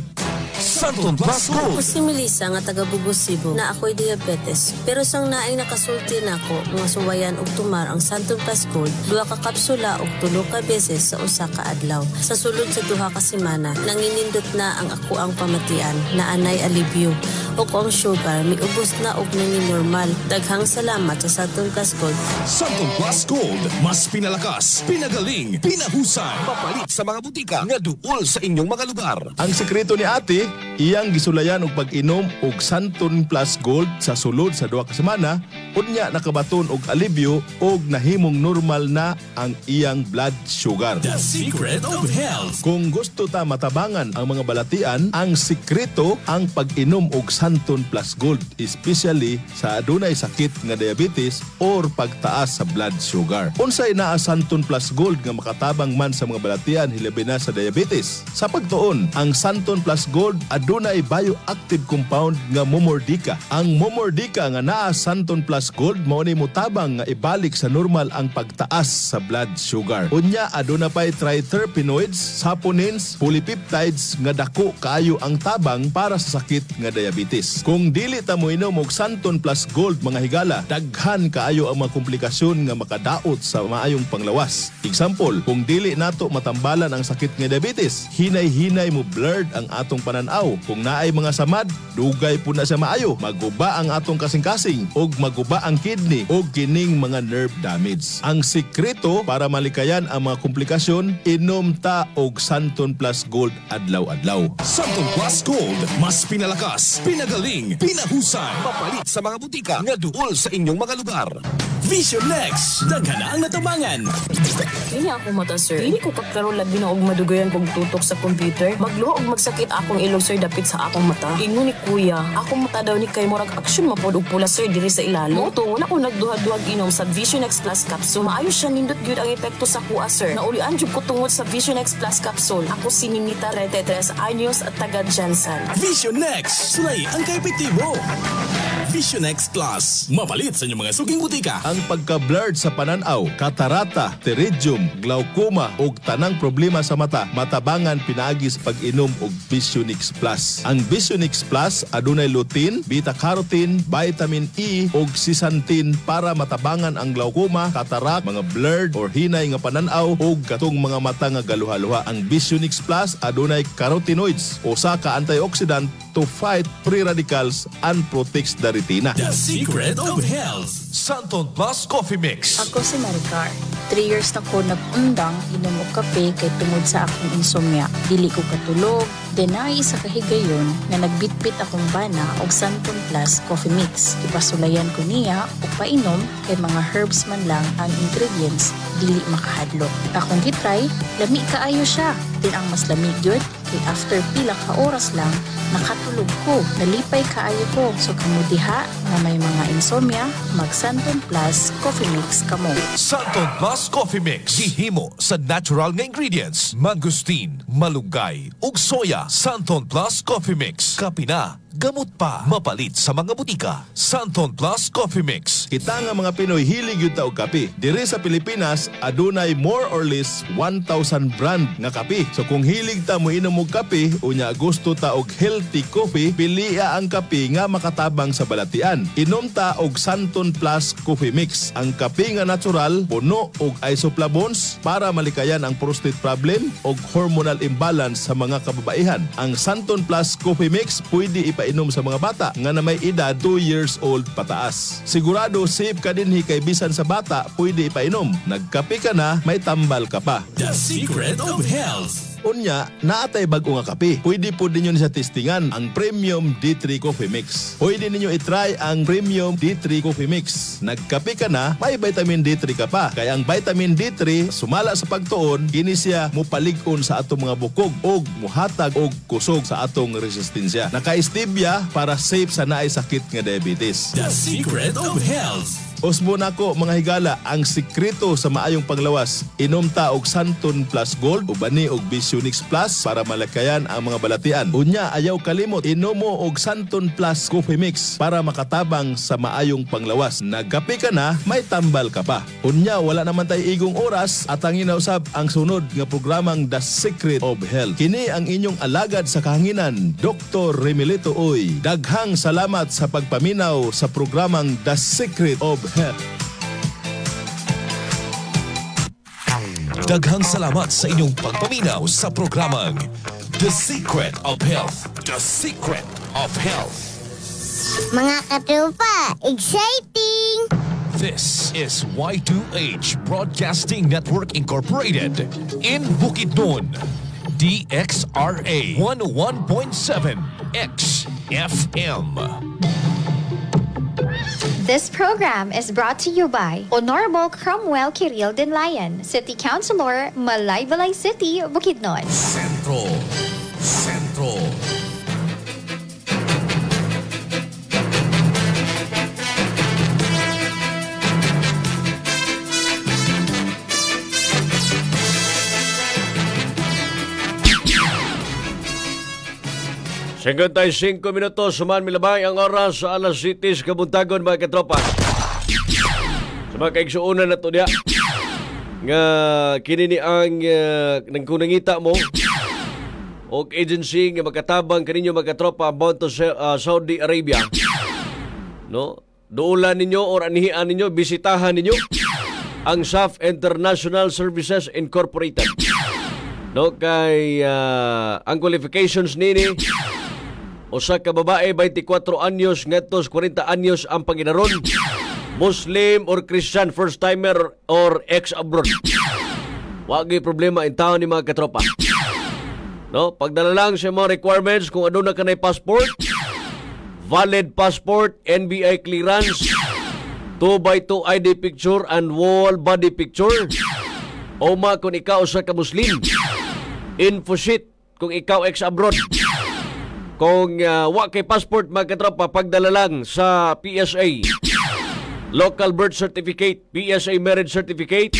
Santon Plus Gold. Ako si Melissa nga taga Bugos, Cebu na ako'y diabetes. Pero sang naay nakasulti nako nga suwayan og tumar ang Santon Plus Gold, 2 ka kapsula og 3 ka beses sa usa ka adlaw. Sa sulod sa 2 ka semana, nanginindot na ang ako ang pamatian na anay alibyo. O ko ang sugar, miubos na og nini normal. Daghang salamat sa Santon Plus Gold. Santon Plus Gold, mas pinalakas, pinagaling, pinahusay. Mapalit sa mga butika nga duol sa inyong mga lugar. Ang sekreto ni ate, iyang gisulayan og pag-inom og Santon Plus Gold sa sulod sa 2 ka semana, unya nakabaton og alibyo og nahimong normal na ang iyang blood sugar. The Secret of Health. Kung gusto ta matabangan ang mga balatian, ang sekreto ang pag-inom og Santon Plus Gold, especially sa adunay sakit nga diabetes or pagtaas sa blood sugar. Unsay naa Santon Plus Gold nga makatabang man sa mga balatian hilabi na sa diabetes? Sa pagtuon, ang Santon Plus Gold adunay bioactive compound nga momordika. Ang momordika nga naa Santon Plus Gold mao ni motabang nga ibalik sa normal ang pagtaas sa blood sugar. Unya aduna pay triterpenoids, saponins, polypeptides nga dako kaayo ang tabang para sa sakit nga diabetes. Kung dili ta mo inom og Santon Plus Gold mga higala, daghan kaayo ang mga komplikasyon nga makadaot sa maayong panglawas. Example, kung dili nato matambalan ang sakit nga diabetes, hinay-hinay mo blurred ang atong pananaw. Kung naay mga samad, dugay po na sa maayo. Maguba ang atong kasing-kasing og maguba ang kidney og kining mga nerve damage. Ang sekreto para malikayan ang mga komplikasyon, inom ta og Santon Plus Gold adlaw-adlaw. Santon Plus Gold, mas pinalakas, pinagaling, pinahusay. Mapalit sa mga butika nga duol sa inyong mga lugar. Vision Next, daghan na ang natabangan. Hindi ako mata, sir. Hindi ko kaklaro labi na og madugayan kog tutok sa computer. Magluho og magsakit akong ilong, sir, dapit sa akong mata. Ingon ni kuya, akong mata daw ni kay murag aksyon mapod og pula, sir, diri sa ilalo. Moto, wala ko nagduhad-duhag inom sa Vision X Plus Capsule. Maayo siya nindot gyud ang epekto sa kuha, sir. Naulian jud ko tungod sa Vision X Plus Capsule. Ako si Ninita Retetres Anyos at taga Jansan. Vision Next, sulay ang kaepektibo. Vision X Plus, mapalit sa inyong mga suging butika. Ang pagka-blurred sa pananaw, katarata, pterygium, glaucoma ug tanang problema sa mata, matabangan pinaagi sa pag-inom og Vision X Plus. Ang Vision X Plus adunay lutein, beta-carotene, vitamin E ug zeaxanthin para matabangan ang glaucoma, katarak, mga blurred or hinay nga pananaw ug katong mga mata nga galuha-luha. Ang Vision X Plus adunay carotenoids, usa ka antioxidant to fight free radicals and protects the retina. The Secret of Health. Santon Plus Coffee Mix. Ako si Maricar. 3 years na ko nag-undang inom og kape kay tungod sa akong insomnia. Dili ko katulog. Denay isa kahigayon na nagbitbit akong bana og Santon Plus Coffee Mix. Ipasulayan ko niya og painom kay mga herbs man lang ang ingredients, dili makahadlok. Akong gitry, lami kaayo siya. Din ang mas lamig gyud kay after pila ka oras lang, nakatulog ko. Nalipay kaayo ko. So kamudiha nga may mga insomnia, mag Santon Plus Coffee Mix kamo. Santon Plus Coffee Mix. Gihimo sa natural nga ingredients. Mangustin, malunggay, ug soya. Santon Plus Coffee Mix. Kape na, gamot pa. Mapalit sa mga butika. Santon Plus Coffee Mix. Kita nga mga Pinoy hilig yun ta og kape. Diri sa Pilipinas, adunay more or less 1,000 brand nga kape. So kung hilig ta mo inom og kape, unya gusto ta og healthy coffee, piliya ang kape nga makatabang sa balatian. Inom ta og Santon Plus Coffee Mix. Ang kape nga natural, puno og isoflavones para malikayan ang prostate problem og hormonal imbalance sa mga kababaihan. Ang Santon Plus Coffee Mix pwede ipainom sa mga bata nga na may edad 2 years old pataas. Sigurado safe ka dinhi kay bisan sa bata pwede ipainom. Nagkape ka na, may tambal ka pa. The Secret of Health. Unya, naatay bago nga kape. Pwede po ninyo sa testingan ang Premium D3 Coffee Mix. Pwede ninyo itry ang Premium D3 Coffee Mix. Nagkape ka na, may vitamin D3 ka pa. Kaya ang vitamin D3, sumala sa pagtuon, kini siya mupalig-on sa atong mga bukog og muhatag og kusog sa atong resistensya. Naka-stevia para safe sa naay sakit nga diabetes. The Secret of Health. Usbo na ko mga higala, ang sikreto sa maayong panglawas. Inom ta og Santon Plus Gold o bani og Visionix Plus para malakayan ang mga balatian. Unya, ayaw kalimot, inom mo og Santon Plus Coffee Mix para makatabang sa maayong panglawas. Nagkape ka na, may tambal ka pa. Unya, wala naman tayo igong oras at ang inausab ang sunod nga programang The Secret of Health. Kini ang inyong alagad sa kahanginan, Dr. Remilito Oy. Daghang salamat sa pagpaminaw sa programang The Secret of Health. Daghang salamat sa inyong pagpaminaw sa programang The Secret of Health. The Secret of Health. Mga katrupa, exciting! This is Y2H Broadcasting Network Incorporated in Bukidnon, DXRA 101.7 XFM. This program is brought to you by Honorable Cromwell Kiril Dinlayan, City Councilor, Malaybalay City, Bukidnon. Centro. Singkot tayo 5 minutos, suman milabay ang oras sa alas 7 kabuntagon mga katropa. Sa mga kaigsuunan na ito niya, nga kinini ang nangkunangita mo o agency nga magkatabang kaninyo mga katropa about to Saudi Arabia. No? Duulan ninyo o anihian ninyo, bisitahan ninyo ang SAF International Services Incorporated. No? Kay ang qualifications nini, usa ka babae 24 anyos ngadtos 40 anyos ang panginaron, Muslim or Christian, first timer or ex-abroad. Wagi problema in town ni mga katropa. No, pagdala lang sa mga requirements kung aduna kanay passport, valid passport, NBI clearance, 2x2 ID picture and wall body picture. Oma kung ikaw usa ka Muslim, info sheet kung ikaw ex-abroad. Kung wa kay passport mga katropa, pagdala lang sa PSA, local birth certificate, PSA marriage certificate.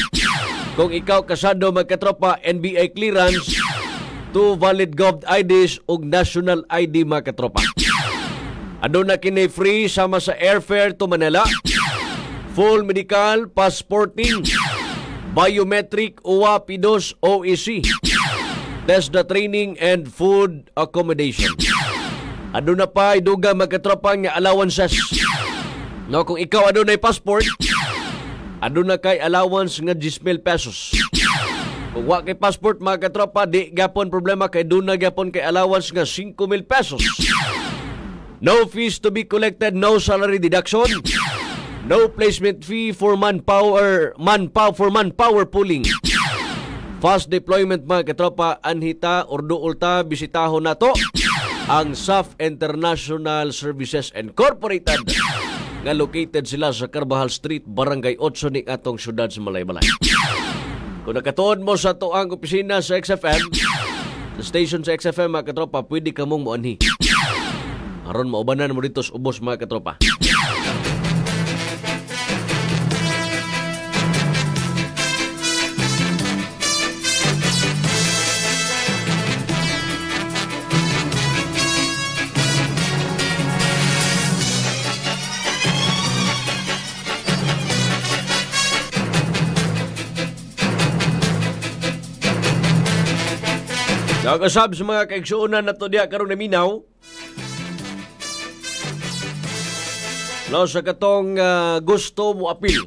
Kung ikaw kasado mga katropa, NBI clearance, 2 valid gov IDs ug national ID mga katropa. Aduna kini free sama sa airfare to Manila, full medical, passporting, biometric, UWA, PIDOS, OEC, test the training and food accommodation. Aduna pa iduga magkatropa nga allowances. No, kung ikaw adunay passport, aduna kay allowance nga 10,000 pesos. Kung wa kay passport mga katropa, di gapon problema kay duna gapon kay allowance nga 5,000 pesos. No fees to be collected, no salary deduction, no placement fee for manpower pooling. Fast deployment mga katropa, anhita or duulta bisitahon nato ang SAF International Services Incorporated nga located sila sa Carvajal Street, Barangay 8 ning atong syudad sa Malaybalay. Kung nakatuon mo sa tuang opisina sa XFM, Sa station sa XFM mga katropa, pwede ka mong muanhi. Aron maubanan mo dito sa ubos mga katropa. Nakasab sa mga kaigsuunan na to diya karong naminaw. No, sa katong gusto mo apil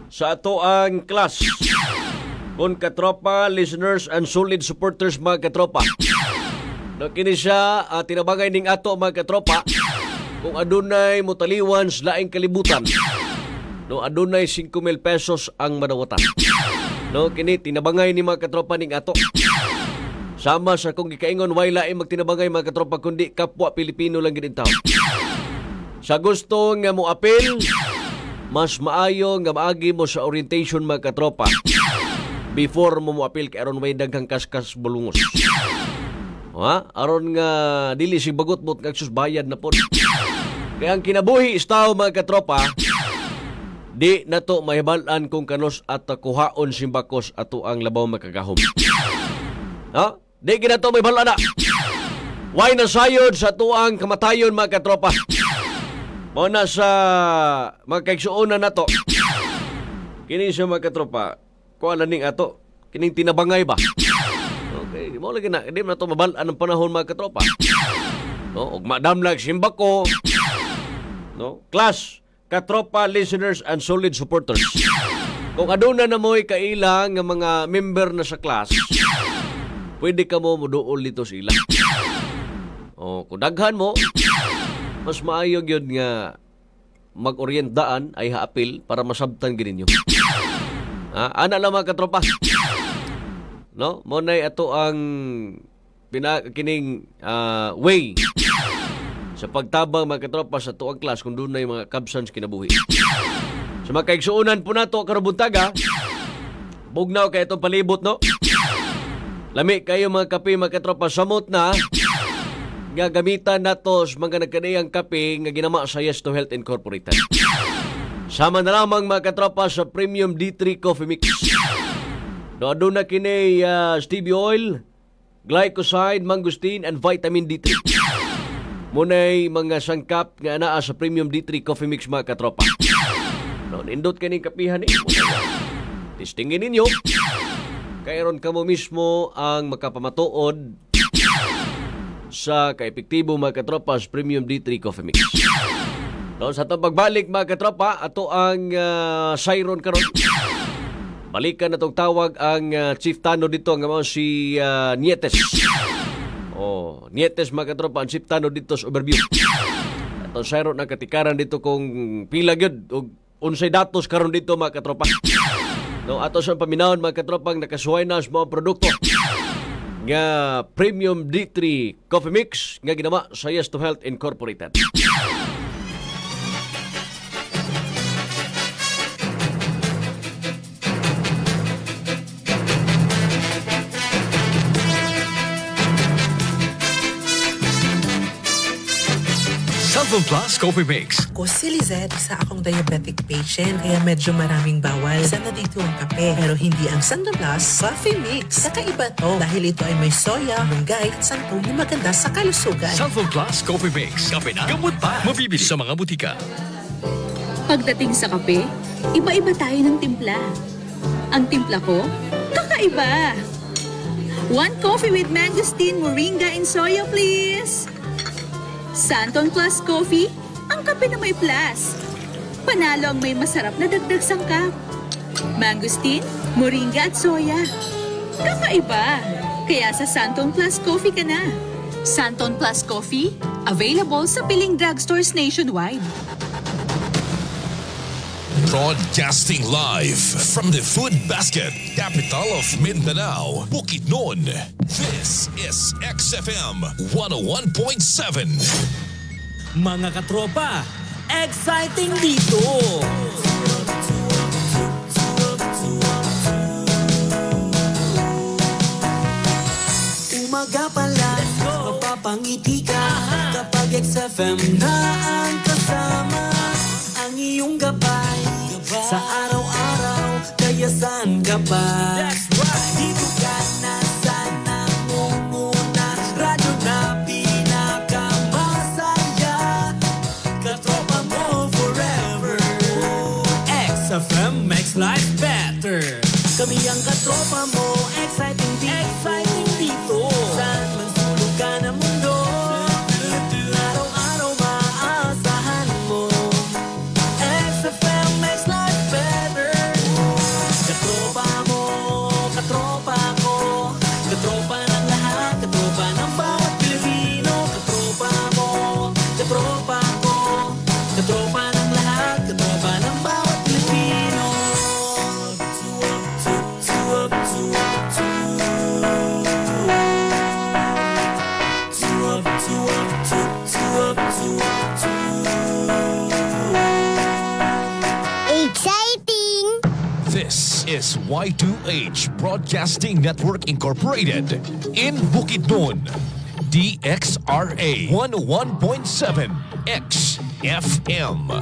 sa ato ang class. Kung katropa, listeners and solid supporters mga katropa. No, kini siya tinabangay ning ato mga katropa. Kung adunay mutaliwan sa laing kalibutan. No, adunay 5,000 pesos ang madawatan. No, kini tinabangay ni mga katropa ning ato. Sama sa kung gikaingon way laing magtinabangay mga katropa kundi kapwa Pilipino lang gid tawo. Sa gusto nga mo apil, mas maayo nga maagi mo sa orientation mga katropa before mo apil kay aron way daghang kaskas bulungos. Ha? Aron nga dili si bagot-bot nga bayad na pod. Kaya ang kinabuhi is tao mga katropa, di nato mahibal-an kung kanos at kuhaon simbakos ato ang labaw makagahom. Ha? Di ginato mahibal-an na. Way nasayod sa tuang kamatayon mga katropa. Mo na sa mga kaigsuunan na to. Kini siya mga katropa, kuha ning ato, kining tinabangay ba? Okay, mo lagi na, di na to mabalaan ang panahon mga katropa. No, og madamlag simbako. No, class, katropa, listeners and solid supporters. Kung aduna na mo'y kailang ng mga member na sa class, pwede ka mo muduol dito sila. O, kung daghan mo, mas maayog yun nga mag-orientaan ay haapil para masabtan ginin nyo. Ana lang mga katropa. No? Monay ato ang kining way sa pagtabang mga katropa sa tuang class kung doon na yung mga kabsans kinabuhi. Sa mga kaigsuunan po na ito karabuntaga, bugnaw kayo itong palibot, no? Lami kayo mga kape mga katropa, samot na nga gamitan natos mga nagkanayang kape nga ginama sa Yes to Health Incorporated. Sama na lamang mga katropa sa Premium D3 Coffee Mix. Doon na kini stevia oil, glycoside, mangosteen, and vitamin D3. Munay mga sangkap nga naa sa Premium D3 Coffee Mix mga katropa. Doon, indot kaning kapihan eh. Testingin ninyo. Kairon ka mo mismo ang makapamatuod sa kaepektibo mga katropa sa Premium D3 Coffee Mix. No, sa itong pagbalik mga katropa, ato ang Siron karon. Balikan na itong tawag ang Chief Tano dito nga mga si Nietes. Nietes mga katropa, ang Chief Tano dito sa overview. Atong Siron ang katikaran dito kung pila gyud o unsay datos karon dito mga katropa. No, ato sa paminahon mga katropang nakasuway na sa mga produkto nga Premium D3 Coffee Mix nga ginama sa Yes to Health Incorporated. Salvon Plus Coffee Mix. Ako si Lizette, isa akong diabetic patient, kaya medyo maraming bawal. Isa na dito ang kape, pero hindi ang Salvon Plus Coffee Mix. Kakaiba to dahil ito ay may soya, munggay, at santol na maganda sa kalusugan. Salvon Plus Coffee Mix. Kape na, gamot pa. Mabibili sa mga butika. Pagdating sa kape, iba-iba tayo ng timpla. Ang timpla ko, kakaiba. 1 coffee with mangosteen, moringa, and soya, please. Santon Plus Coffee, ang kape na may plus. Panalo ang may masarap na dagdag sangkap. Mangosteen, moringa at soya. Kakaiba. Kaya sa Santon Plus Coffee ka na. Santon Plus Coffee, available sa piling drugstores nationwide. Broadcasting live from the Food Basket, capital of Mindanao, Bukidnon. This is XFM 101.7. Mga katropa, exciting dito! sa araw-araw, kaya saan ka ba? Dito ka na sa nangunguna, radyo na pinakamasaya, katropa mo forever. XFM makes life better. Kami ang katropa mo, exciting dito. Saan man sulog ka ng mundo, araw-araw maaasahan mo. XFM makes life better. Katropa mo, katropa ko, katropa ng lahat, katropa ng bawat Pilipino. Katropa mo, katropa ko, katropa ng lahat, katropa ng bawat Pilipino. Exciting! This is Y2H Broadcasting Network Incorporated in Bukidnon. DXRA 101.7 XFM.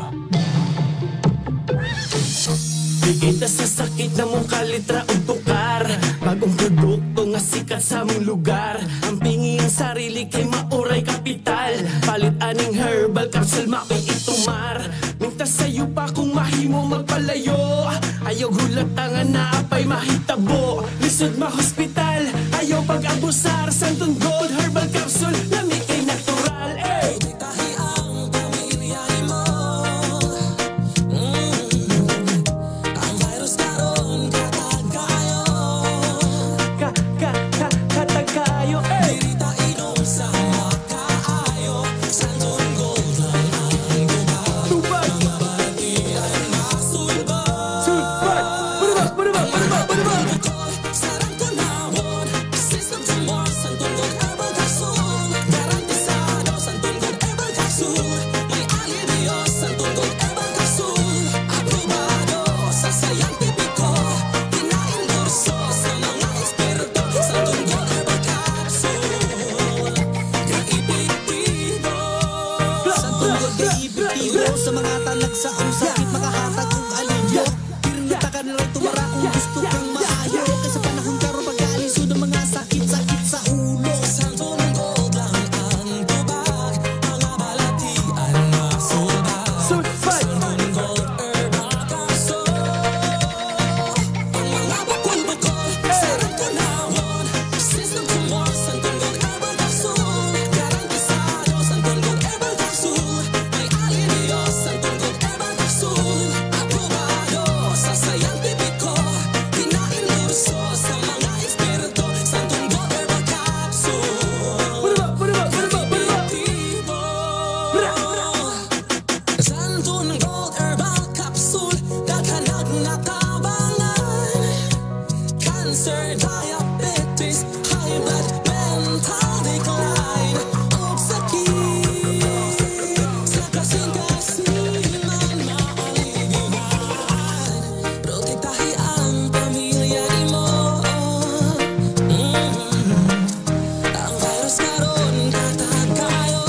Bigay ta sa sakit na mong kalitra o tukar, bagong produkto nga sikat sa mong lugar. Ang pingi ang sarili kay mauray kapital, palit aning herbal capsule makoy itumar. Mintas sa'yo pa kung mahimo magpalayo, ayaw hulatangan na apay mahitabo. Lisod ma-hospital, ayaw pag-abusar. Santon Gold Herbal Capsule, lamig kay natural. Sa mga talagsaong sakit makahatag kong alivyo. Pirinata ka nila'y tumara kung gusto kang maayo. Kaysa panahon karoon pag-aaliso ng mga sakit-sakit sa ulo. Santo ng gold lang ang tubag, mga balatian masulbag. Santo ng gold herbal capsule, ang mga bakul-bakul, sarang kunawon. System tumor, Santo ng gold herbal capsule, garantisado. Santo ng gold herbal capsule, may alivio. Santong Gold Herbal Capsule, aprobado sa scientifico, pinaendorso sa mga eksperto. Santong Gold Herbal Capsule, definitivo. Santong Gold Herbal Capsule, daghanag natabangan. Cancer, diabetes, high blood, mental decline, ug sakit sa kasing-kasing man maalivihan. Protektahi ang pamilya nimo. Ang virus karon katag kayo.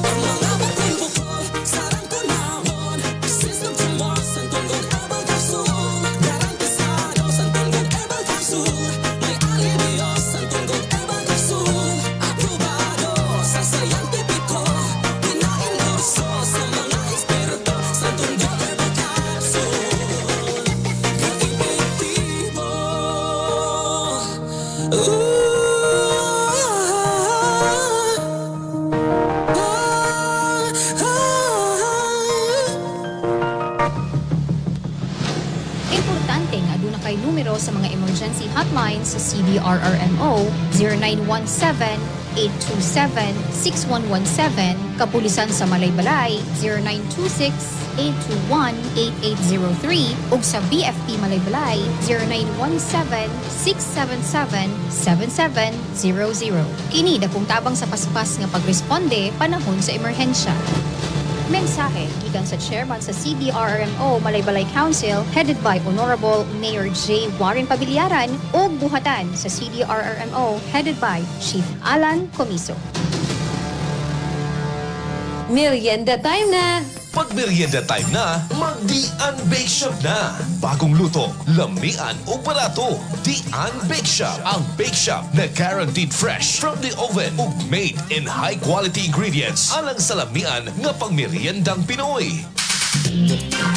Ang mga bakul-bukol, sarang kunawon. System tumor, Santong Gold Herbal Capsule, garantisado. Santong Gold Herbal Capsule, may alivio. Santong Gold Herbal Capsule, aprobado sa scientifico, pinaendorso sa mga eksperto. Santong Gold Herbal Capsule, definitivo. Importante nga aduna kay numero sa mga emergency hotlines sa CDRRMO 0917-827-6117, Kapulisan sa Malaybalay 0926-821-8803 ug sa BFP Malaybalay 0917-677-7700. Kini dakong tabang sa paspas nga pagresponde panahon sa emerhensya. Mensahe gikan sa chairman sa CDRRMO Malaybalay Council headed by Honorable Mayor J. Warren Pabiliaran ug buhatan sa CDRRMO headed by Chief Alan Comiso. Merienda time na! Pag merienda time na, mag-Dian Bake Shop na. Bagong luto, lamian o barato. Dian Bake Shop. Ang bake shop na guaranteed fresh from the oven ug made in high quality ingredients. Alang sa lamian nga pang meriendang Pinoy.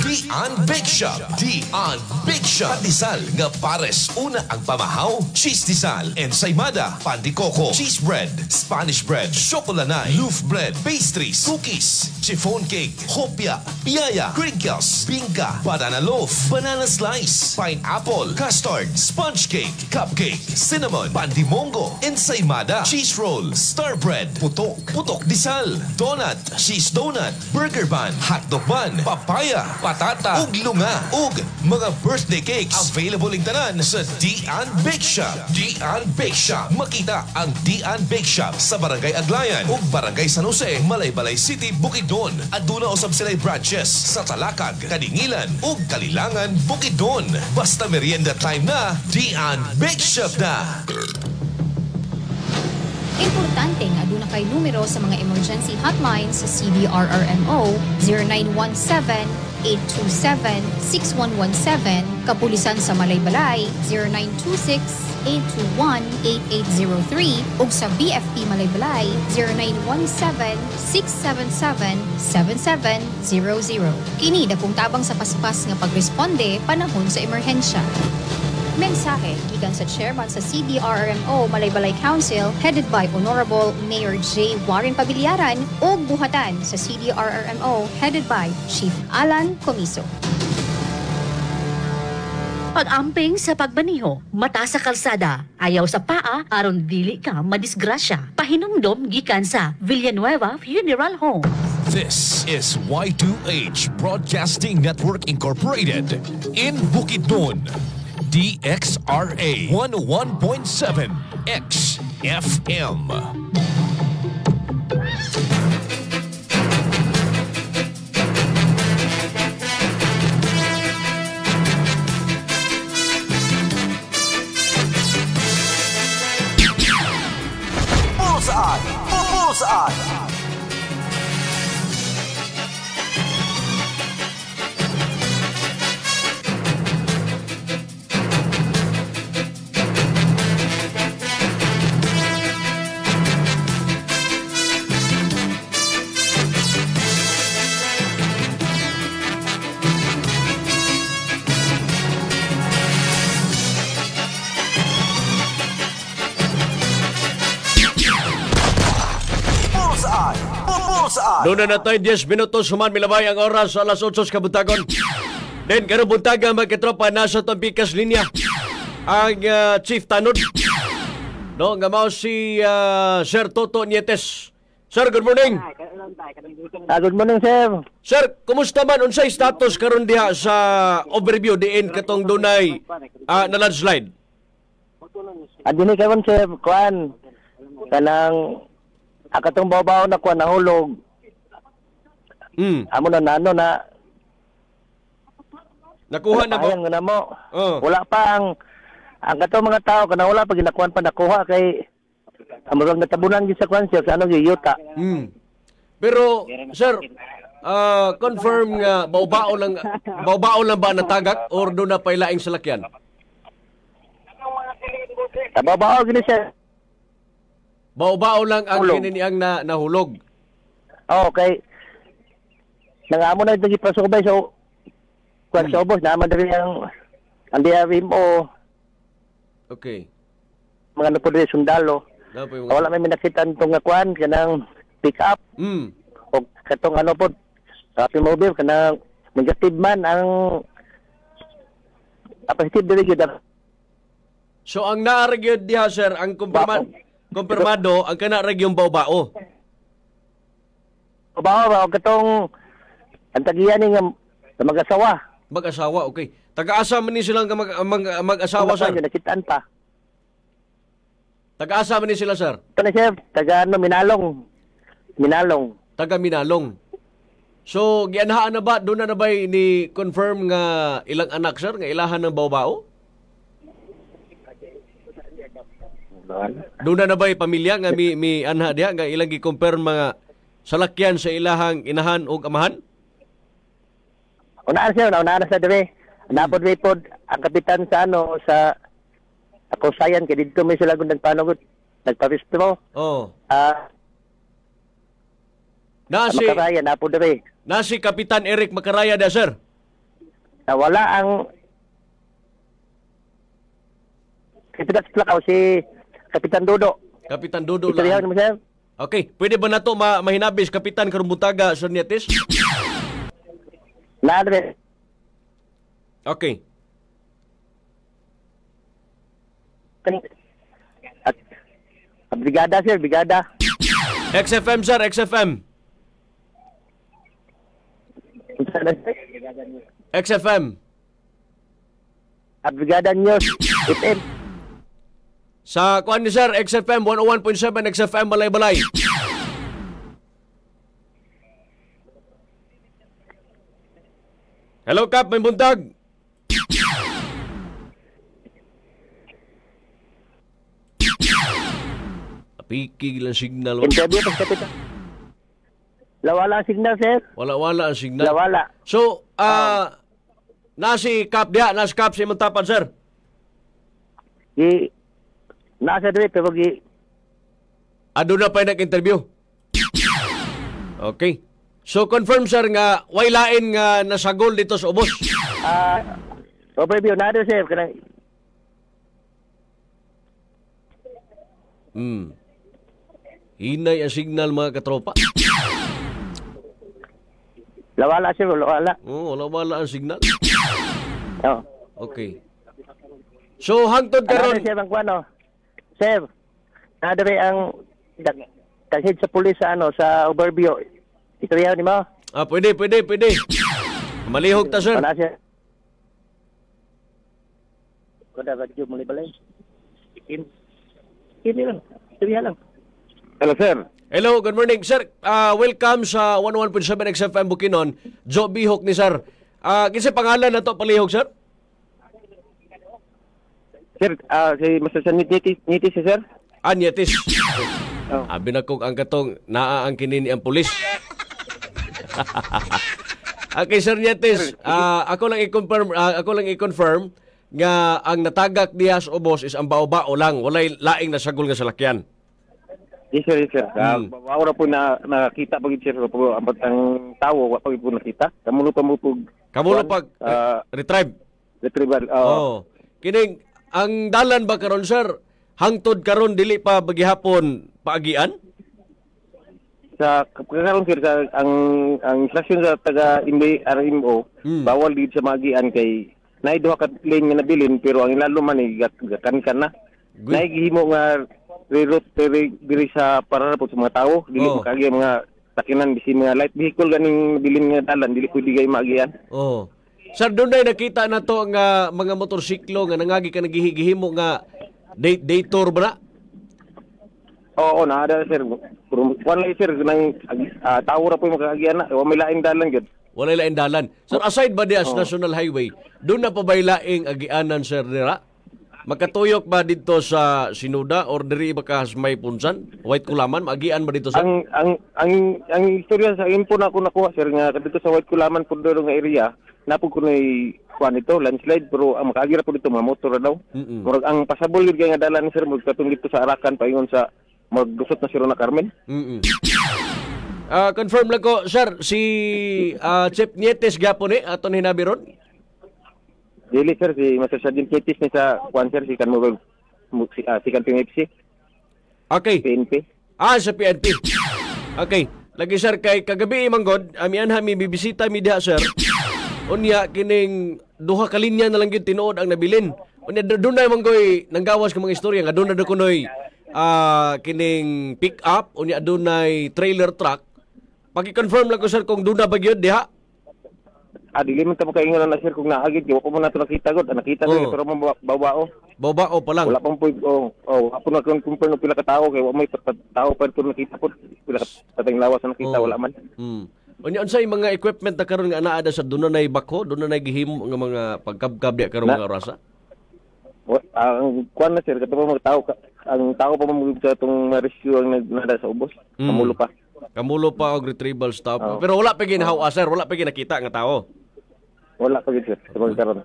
Dian Bake Shop. Dian Bake Shop. Pandesal nga pares. Una ang pamahaw, cheese disal, ensaymada, pandikoko, cheese bread, Spanish bread, chocolanay, loaf bread, pastries, cookies, chiffon cake, hopia, piyaya, crinkles, bingka, banana loaf, banana slice, pineapple, custard, sponge cake, cupcake, cinnamon, pandimongo, ensaymada, cheese roll, star bread, putok, putok disal, donut, cheese donut, burger bun, hotdog bun, papaya, patata, ug lunga, ug mga birthday cakes. Available ing tanan sa Dian Bake Shop. Dian Bake Shop. Makita ang Dian Bake Shop sa Barangay Aglayan ug Barangay San Jose, Malaybalay City, Bukidnon. Aduna usab sila'y branches sa Talakag, Kadingilan ug Kalilangan, Bukidnon. Basta merienda time na, Dian Bake Shop na. Importante nga aduna kay numero sa mga emergency hotlines sa CDRRMO 0917-827-6117, Kapulisan sa Malaybalay 0926-821-8803 ug sa BFP Malaybalay 0917-677-7700. Kini dakong tabang sa paspas nga pagresponde panahon sa emerhensya. Mensahe gikan sa chairman sa CDRRMO Malaybalay Council headed by Honorable Mayor J. Warren Pabiliaran ug buhatan sa CDRRMO headed by Chief Alan Comiso. Pag-amping sa pagbaниho, mata sa kalsada, ayaw sa paa aron dili ka madisgrasya. Pahinumdom gikan sa Villanueva Funeral Home. This is Y2H Broadcasting Network Incorporated in Bukidnon. DXRA 101.7 XFM. Bullseye! Bullseye! Doon na tayo 10 minutos human milabay ang oras sa alas 8 kabuntagon. Then karong buntaga magkatropa nasa itong pikas linya ang Chief Tanod. No, nga mao si Sir Toto Nietes. Sir, good morning. Good morning, sir. Sir, kumusta man unsay status karon diha sa overview diin katong dunay na landslide? Adini karon, sir, kuan kanang akatong babaw na kuan nahulog. Amo na nano na nakuha na ba? Ayang na mo. Wala pa ang katong mga tao kana wala pa ginakuan pa nakuha kay amurang natabunan gyud sa kuan sir sa ano yuta. Pero sir, confirm nga baw-bao lang ba natagak or do na pailaing salakyan? Babaw gini sir. Baw-bao lang ang kininiang nahulog. Okay. Nangamo na dagi pasubay so kuan sa ubos na madali ang diarim o okay. Mga napodre sundalo. Wala may minakitan tong kuan kanang pick up. O katong ano pod sa mobile kanang negative man ang positive dili gyud. So ang naaregyod diha sir ang kumpirmado ang kana regyong baw-bao. Bawa katong ang tagiyan ni nga mag-asawa. Mag-asawa, okay. Taga-asa man ni silang mag-asawa, sir? Nakitaan pa. Taga-asa man ni sila, sir? Ito na, sir. Minalong. Minalong. Taga-Minalong. So, gianhaan na ba? Doon na ba ni confirm nga ilang anak, sir? Nga ilahan ng baw-bao? Doon na ba pamilya nga mi anha diha nga ilang gi-confirm mga salakyan sa ilahang inahan o amahan? Unaan siya, unaan sa dire. Napod may pod ang kapitan sa sa ako sayan kay dito may sila gud nagpanugod. Nagparehistro. Oh. Makaraya napod dire. Na si Kapitan Eric Makaraya da, sir. Wala ang si Kapitan Dodo. Kapitan Dodo lang. Mo, sir. Okay, pwede ba nato mahinabis Kapitan Karumbutaga, Sir Nietes? Nadre. Okay. Brigada, sir, brigada. XFM, sir, XFM. XFM. Brigada News, FM. Sa kuan ni sir, XFM 101.7, XFM Balay-Balay. Hello, Kap, may buntag. Piki lang signal. Interview pa kapitan. Lawala ang signal, sir. Wala ang signal. Lawala. So, nasi Kap dia, nasi Kap si Muntapan, sir. Nasa dire pero ado na pa nag-interview. Okay. So confirm sir nga way lain nga nasagol dito sa ubos. Overview na sir kanang Hinay ang signal mga katropa. Lawala sir, lawala. Wala ang signal. Oh. Okay. So hangtod karon sir ang kuano. Sir, nadire ang head sa pulis sa sa overview. Itoriyaw ni mo? Pwede. Malihog ta, sir. Wala siya. Kada radyo muli balay. Kini lang. Itoriyaw lang. Hello, sir. Hello, good morning, sir. Welcome sa 101.7 XFM Bukidnon. Joe Bihok ni sir. Kinsa pangalan na to palihog, sir? Sir, si Mr. Nietes, sir? Nietes. Abi na kong ang katong naaangkinin ang pulis. Okay, Sir Nietes, ako lang i-confirm nga ang natagak diha sa ubos is ang bao-bao lang, walay laing nasagol nga salakyan. Yes, sir. Wala po nakita pag sir po ang tao wa pag po nakita. Kamulo pag retrieve. Retrieval. Kining ang dalan ba karon, sir? Hangtod karon dili pa bagihapon paagian? Sa karon sir ang instruction sa taga RMO bawal dito sa magian kay nay duha ka lane nga nabilin pero ang ilalo man gakan na. Nay gihimo nga reroute diri sa para po sa mga tawo dili makagi mga takinan bisi mga light vehicle ganing nabilin nga dalan dili pwede gay magian. Sir, doon ay nakita na to nga mga motorsiklo nga nangagi ka nagihigihimo nga day tour ba na? Oo, naada sir. Wala sir, nang tao ra po yung makakagian na. Wala may laing dalan yun. Wala laing dalan. Sir, aside ba diya sa National Highway, doon na pa ba laing agianan, sir, nira? Makatuyok ba dito sa Sinuda or diri ba ka may punsan? White Kulaman, maagian ba dito, sir? Ang istorya sa info na ako nakuha, sir, nga dito sa White Kulaman po doon nga area, napog ko na kuan ito, landslide, pero ang makagira po dito, mga motor daw. Murag ang pasabol yun nga dalan, sir, magkatong dito sa Arakan, paingon sa magdusot na si Rona Carmen. Confirm lang ko, sir, si Chief Nietes gapon aton hinabi ron? Dili, sir, si Master Sergeant Nietes ni sa kuan, sir, si Kanmurag, si Kanping FC. Okay. PNP. Sa PNP. Okay. Lagi, sir, kay kagabi manggod, amian mi bibisita mi diha, sir. Unya kining duha ka linya na lang gyud tinuod ang nabilin. Unya doon na manggoy nanggawas ka mga istorya nga doon na kunoy kining pick up unya doon ay trailer truck. Paki-confirm lang ko, sir, kung doon na ba gyud diha. Dili man ta makaingon na, sir, kung naagid ko mo na to nakita gud. Nakita ko pero babao. Babao pa lang. Wala pang ako na confirm no pila ka tawo kay wa may tawo pa to nakita po. Pila ka patay lawas na nakita wala man. Unya unsay mga equipment na karon nga anaa sa dunay bako, dunay gihimo nga mga pagkabkab diya karon nga orasa? Ang kuan na, sir, katong mga tao ang tao pa mo sa tong rescue ang nada sa ubos. Kamulo pa. Kamulo pa og retrieval staff. Pero wala pa ginahawa, sir, wala pa ginakita nga tao. Wala pa gid sir. Sa karon.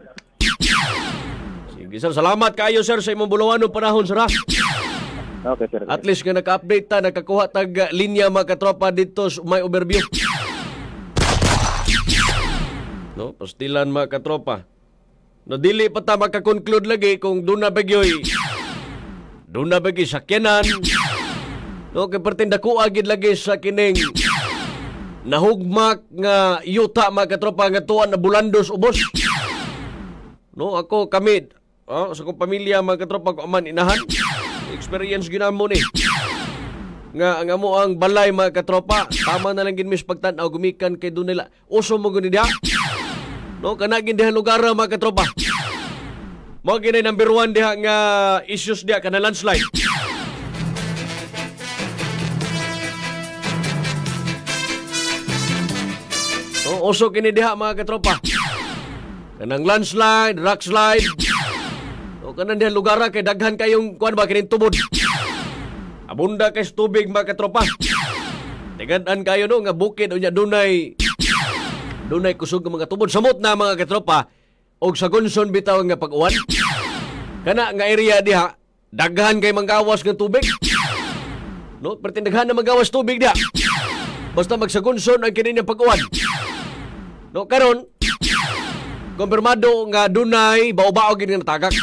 Sige sir, salamat kayo sir sa imong buluhanon panahon sir. Okay sir. At least nga naka-update ta, nakakuha tag linya mga katropa dito sa may overview. No, pastilan mga katropa. No, dili pa ta makakonclude lagi kung doon na bagyoy sakyanan. No, kay pertinda ko agid lagi sa kining nahugmak nga yuta mga katropa nga tuwan na bulandos ubos. No, ako kami sa kong pamilya mga katropa ko aman inahan. Experience ginamo ni. Nga ang amo ang balay mga katropa, tama na lang gid mis pagtan-aw gumikan kay doon nila. Uso mo guni diha. No, kanagin diha lugar mga katropa. Mo gini number 1 diha nga issues diha kana landslide. No, uso kini diha mga katropa. Kanang landslide, rock slide. No, kanang diha lugar kay daghan kayong kuan ba kining tubod. Abunda kay tubig mga katropa. Tigan-an kayo no nga bukid unya dunay kusog nga mga tubod. Samot na mga katropa og sa Gunson bitaw nga pag-uwan. Kana nga area diha daghan kay manggawas nga tubig. No, pertindaghan na manggawas tubig diha. Basta magsagunson ang kini nga pag-uwan. No, karon kumpirmado nga dunay bao-bao gid nga natagak.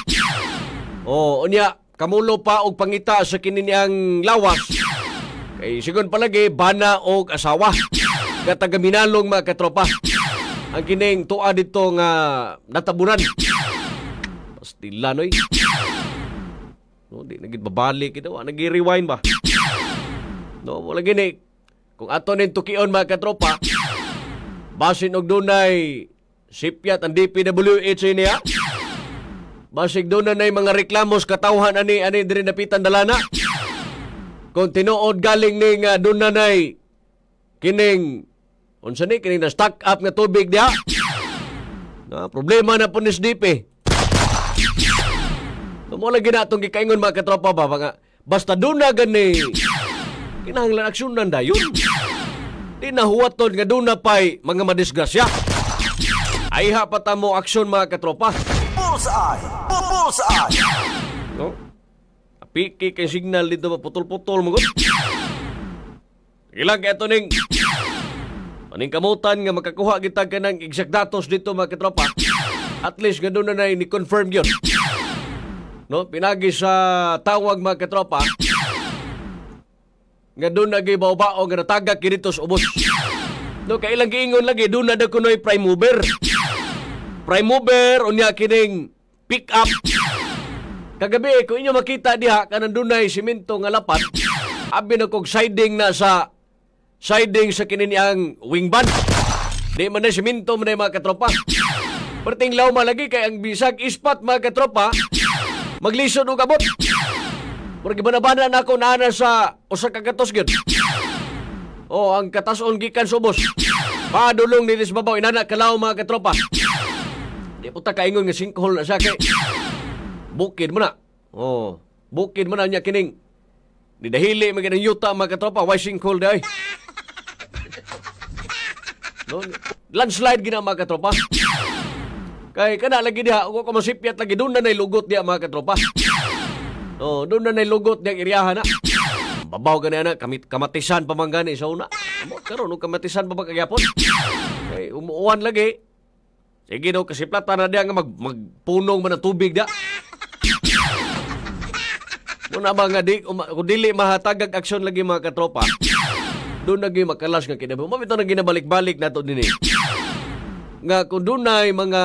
Unya kamulo pa og pangita sa kini niyang lawas. Kay sigon palagi bana og asawa. Kataga Minalong mga katropa. Ang kining tuwa dito nga natabunan. Pastila noy. No, di nagid babalik ito, nagi-rewind ba? No, wala gini. Kung ato nin tukion mga katropa, basin og dunay sipyat ang DPWH niya. Basig doon na mga reklamos katawhan ani diri napitan dalana. Kung tinuod galing ning doon na kining unsa ni kining na stock up nga tubig diha. Na problema na po ni SDP. Mo lagi na atong gikaingon mga katropa ba nga basta doon na gani kinahanglan aksyonan dayon. Di nahuwaton nga doon na pay mga madisgrasya. Ayha pa ta mo aksyon mga katropa. Bullseye! Bullseye! No? Apiki kay signal dito maputol-putol mo gud. Ilang kay ato ning aning kamutan nga makakuha kita kanang exact datos dito mga katropa. At least nga doon na ni-confirm yun. No? Pinagi sa tawag mga katropa nga doon na gibaw-bao nga natagak kinitos ubos. No? Kaya ilang giingon lagi doon na kunoy prime mover. Prime mover unya kining pick up. Kagabi kung inyo makita diha kanang dunay simento nga lapat, abi na kog siding na sa kininiang wing van. Di man na simento man mga katropa. Perting law malagi kay ang bisag ispat mga katropa maglisod og abot. Porque banabana na ako naana sa usa ka gatos gyud. Ang katason gikan subos. Padulong ni babaw inana kalaw mga katropa. Di po ta kaingon nga sinkhole na siya kay bukid mo na. Bukid mo na niya kining didahili magandang yuta mga katropa. Why sinkhole day? No? Landslide gina mga katropa. Kay kana lagi diha ko masipyat lagi doon na lugot diha mga katropa. Doon na lugot diha iriyahan na. Babaw gani na kamatisan pa man gani sa una. Karon kamatisan pa ba kagapon? Kay umuuwan lagi. Sige daw kasi plata na diha nga magpunong man ang tubig da. Muna ba nga kung dili mahatagag aksyon lagi mga katropa. Doon lagi makalas nga kinabuhi. Mabito na ginabalik-balik na ito din eh. Nga kung doon na mga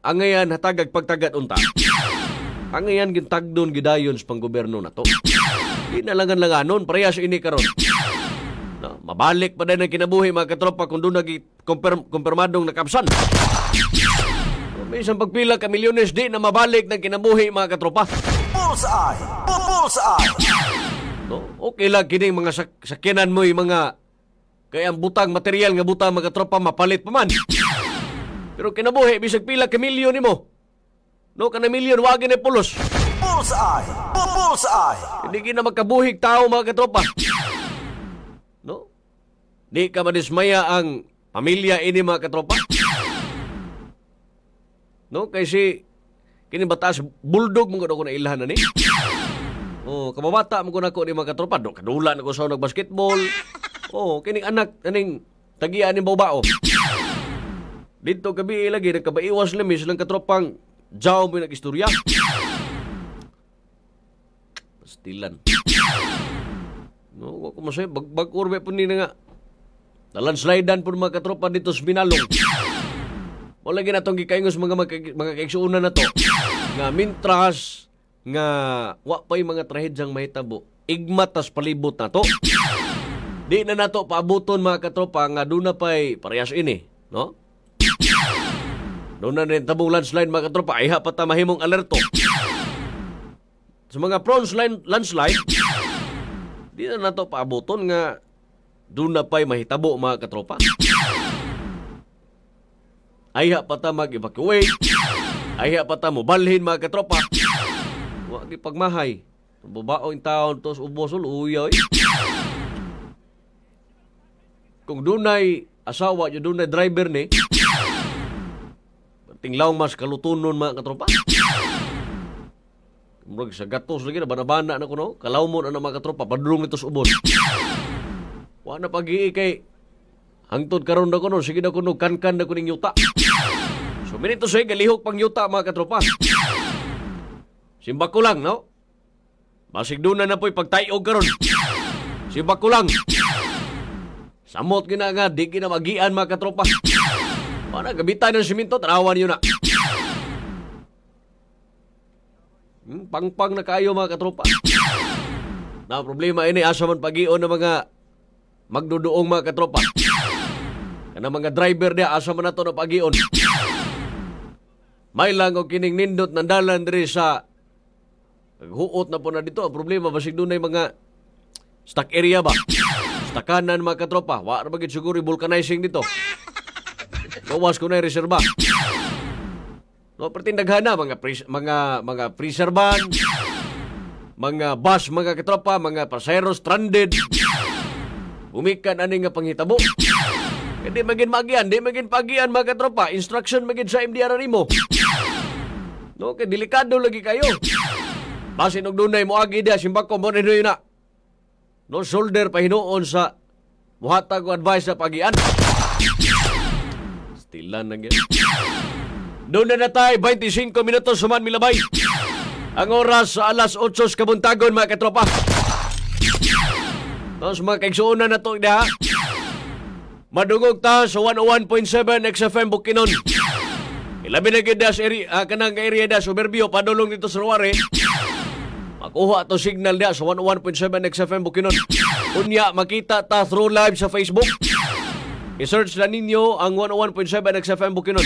angayan hatagag pagtagad unta. Angayan gintagdon gidayon sa panggoberno na to. Di na langan-langanon. Parehas ini karon. No, mabalik pa din ang kinabuhi mga katropa kung doon nagi kumpirmadong nakapsan. May isang pagpila ka milyones di na mabalik ng kinabuhi mga katropa. Bullseye! Bullseye! No, okay lang kining mga sakyanan mo yung mga kaya ang butang material nga butang mga tropa mapalit pa man. Pero kinabuhi bisag pila ka milyon nimo. No, kana milyon wagi na pulos. Bullseye! Bullseye! Hindi gina magkabuhig tao mga katropa. No? Di ka madismaya ang pamilya ini mga katropa. No, kasi kini batas bulldog mo ko na ilhan na ni. Oh, kababata mo ko na ko ni mga katropa. Do kadula na ko sa nagbasketball. Oh, kining anak aning tagian ni bawbao. Dito gabi lagi nagkabaiwas lemis lang katropang jaw mo nag-istorya. Pastilan. No, ko masay bag-urbe po ni nga. Nalandslidean po mga katropa dito sa Binalong. Wala ginatong gikaingos mga kaigsuunan na to. Nga mintras nga wa pa'y mga trahedyang mahitabo. Igmatas palibot na to. Di na nato paabuton mga katropa nga doon na pa'y parehas ini. No? Doon na rin tabong landslide mga katropa. Ay hapat na mahimong alerto. Sa mga prone landslide, di na nato paabuton nga doon na pa'y mahitabo mga katropa. Ay hapat na mag-evacuate. Ay hapat na mobalhin mga katropa. Huwag ipagmahay. Babaong taon tos ubosol uyaw. Kung dunay asawa, yung dunay driver ni, tinglaw mas kalutunon mga katropa. Murag sa gatos lagi na banabana na kuno, kalaw mo na mga katropa, padulong nito sa ubon. Wa na pag-ii kay hangtod karon na kuno, sige na kuno, kan-kan na kuning yuta. So minito siya, galihok pang yuta mga katropa. Simba ko lang, no? Basig doon na po'y pagtayog karon. Simba ko lang. Samot gina nga, di gina magian mga katropa. Para gabitan ng siminto, tarawan yun na. Pangpang na kayo mga katropa. Na problema ini, asa man pag-ion ng mga magduduong mga katropa. Kana mga driver niya, asa man na to na pag-ion. May lang o kining nindot ng dalan diri sa huot na po na dito. Ang problema, basig doon na yung mga stuck area ba? Stakanan mga katropa. Wa na bagit siguro vulcanizing dito. Gawas ko na yung reserva. No, pertindaghan na mga freezer van, mga bus mga katropa, mga pasahero stranded. Umikan ani nga panghitabo. Hindi magin magian, di magin pagian mga katropa. Instruction magin sa MDR nimo. No, kay delikado lagi kayo. Basin og dunay mo agi dia simbako mo rin na. No shoulder pa hinuon sa muhatag ko advice sa pagian. Stilan na gyud. Doon na natay 25 minutos suman milabay. Ang oras sa alas 8 kabuntagon mga katropa. Tapos mga kaigsuunan na ito ha. Madungog ta sa 101.7 XFM Bukidnon. Ilabi na gyud sa kanang area da Suburbio padulong dito sa Ruare. Makuha to signal dia sa 101.7 XFM Bukidnon. Unya makita ta through live sa Facebook. I-search na ninyo ang 101.7 XFM Bukidnon.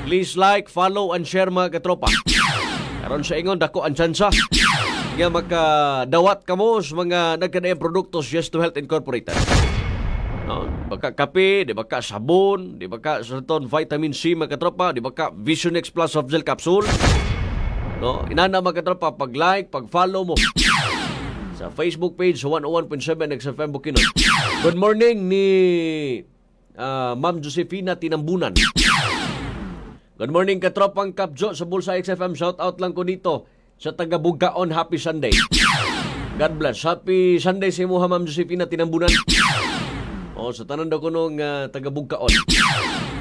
Please like, follow, and share mga katropa. Karon sa ingon, dako ang tsansa. Nga makadawat ka mo sa mga nagkadaang produktos Yes to Health Incorporated. No? Baka kape, di baka sabon, di baka certain vitamin C mga katropa, di baka Vision X Plus Soft Gel Capsule. No? Inana mga katropa, pag-like, pag-follow mo sa Facebook page sa 101.7 XFM Bukidnon. Good morning ni Ma'am Josefina Tinambunan. Good morning katropang Kapjo sa Bulsa XFM. Shout out lang ko dito sa taga Bugkaon. Happy Sunday. God bless. Happy Sunday sa imo Ma'am Josefina Tinambunan. O sa tanan daw ko nung taga Bugkaon.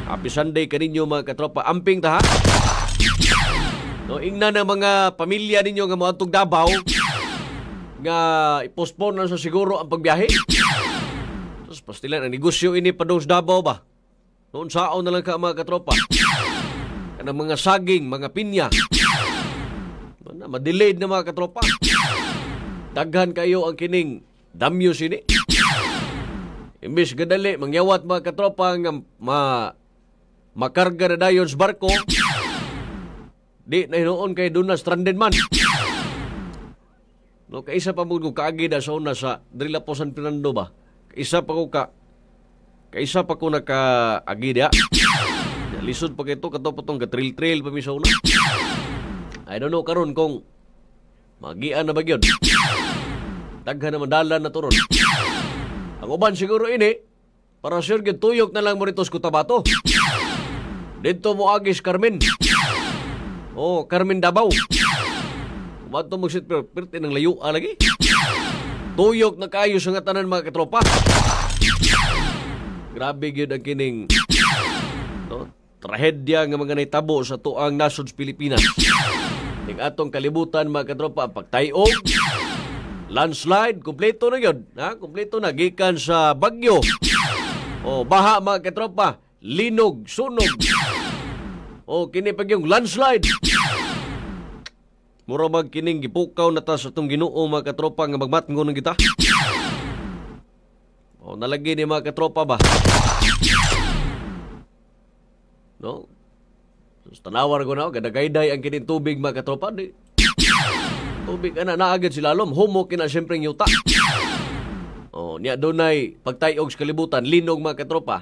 Happy Sunday kaninyo mga katropa. Amping ta ha. No, ingna na mga pamilya ninyo nga moadtog Davao nga i-postpone na sa siguro ang pagbiyahe. Tapos pastilan ang negosyo ini padong sa Davao ba? Noon saon na lang ka mga katropa. Kanang mga saging, mga pinya. Madelayed na mga katropa. Daghan kayo ang kining damyo sini. Imbis gadali, mangyawat mga katropa nga makarga na dayon sa barko. Di na hinoon kay doon na stranded man. No, kaisa pa mo kaagi da sa una sa Drila po San Fernando ba? Kaisa pa ko naka-agi da. Lisod pa kito katopotong ka-trail pa mi sa una. I don't know karon kung magian na ba gyud. Daghan na mandalan na turon. Ang uban siguro ini para sure gyud tuyok na lang mo rito sa Cotabato. Dito mo agis Carmen. Oh, Carmen Davao. Kumato mo sit perti ng layo lagi. Tuyok na kayo sa ngatanan mga katropa. Grabe gyud ang kining no, trahedya nga mga naitabo sa tuang nasod sa Pilipinas. Ning atong kalibutan mga katropa, pagtayog, landslide, kumpleto na yun. Ha? Kumpleto na, gikan sa bagyo. O, baha mga katropa, linog, sunog. O, kini pag yung landslide. Mura magkining gipukaw na ta sa itong Ginoo mga katropa nga magmatngon ng kita. O, nalagi ni mga katropa ba? No? Tanawar ko na, gadagayday ang kining tubig mga katropa. Di. Tubig na naagad si lalom. Humok na siyempre yuta. O, niya dunay pagtayog sa kalibutan, linog mga katropa.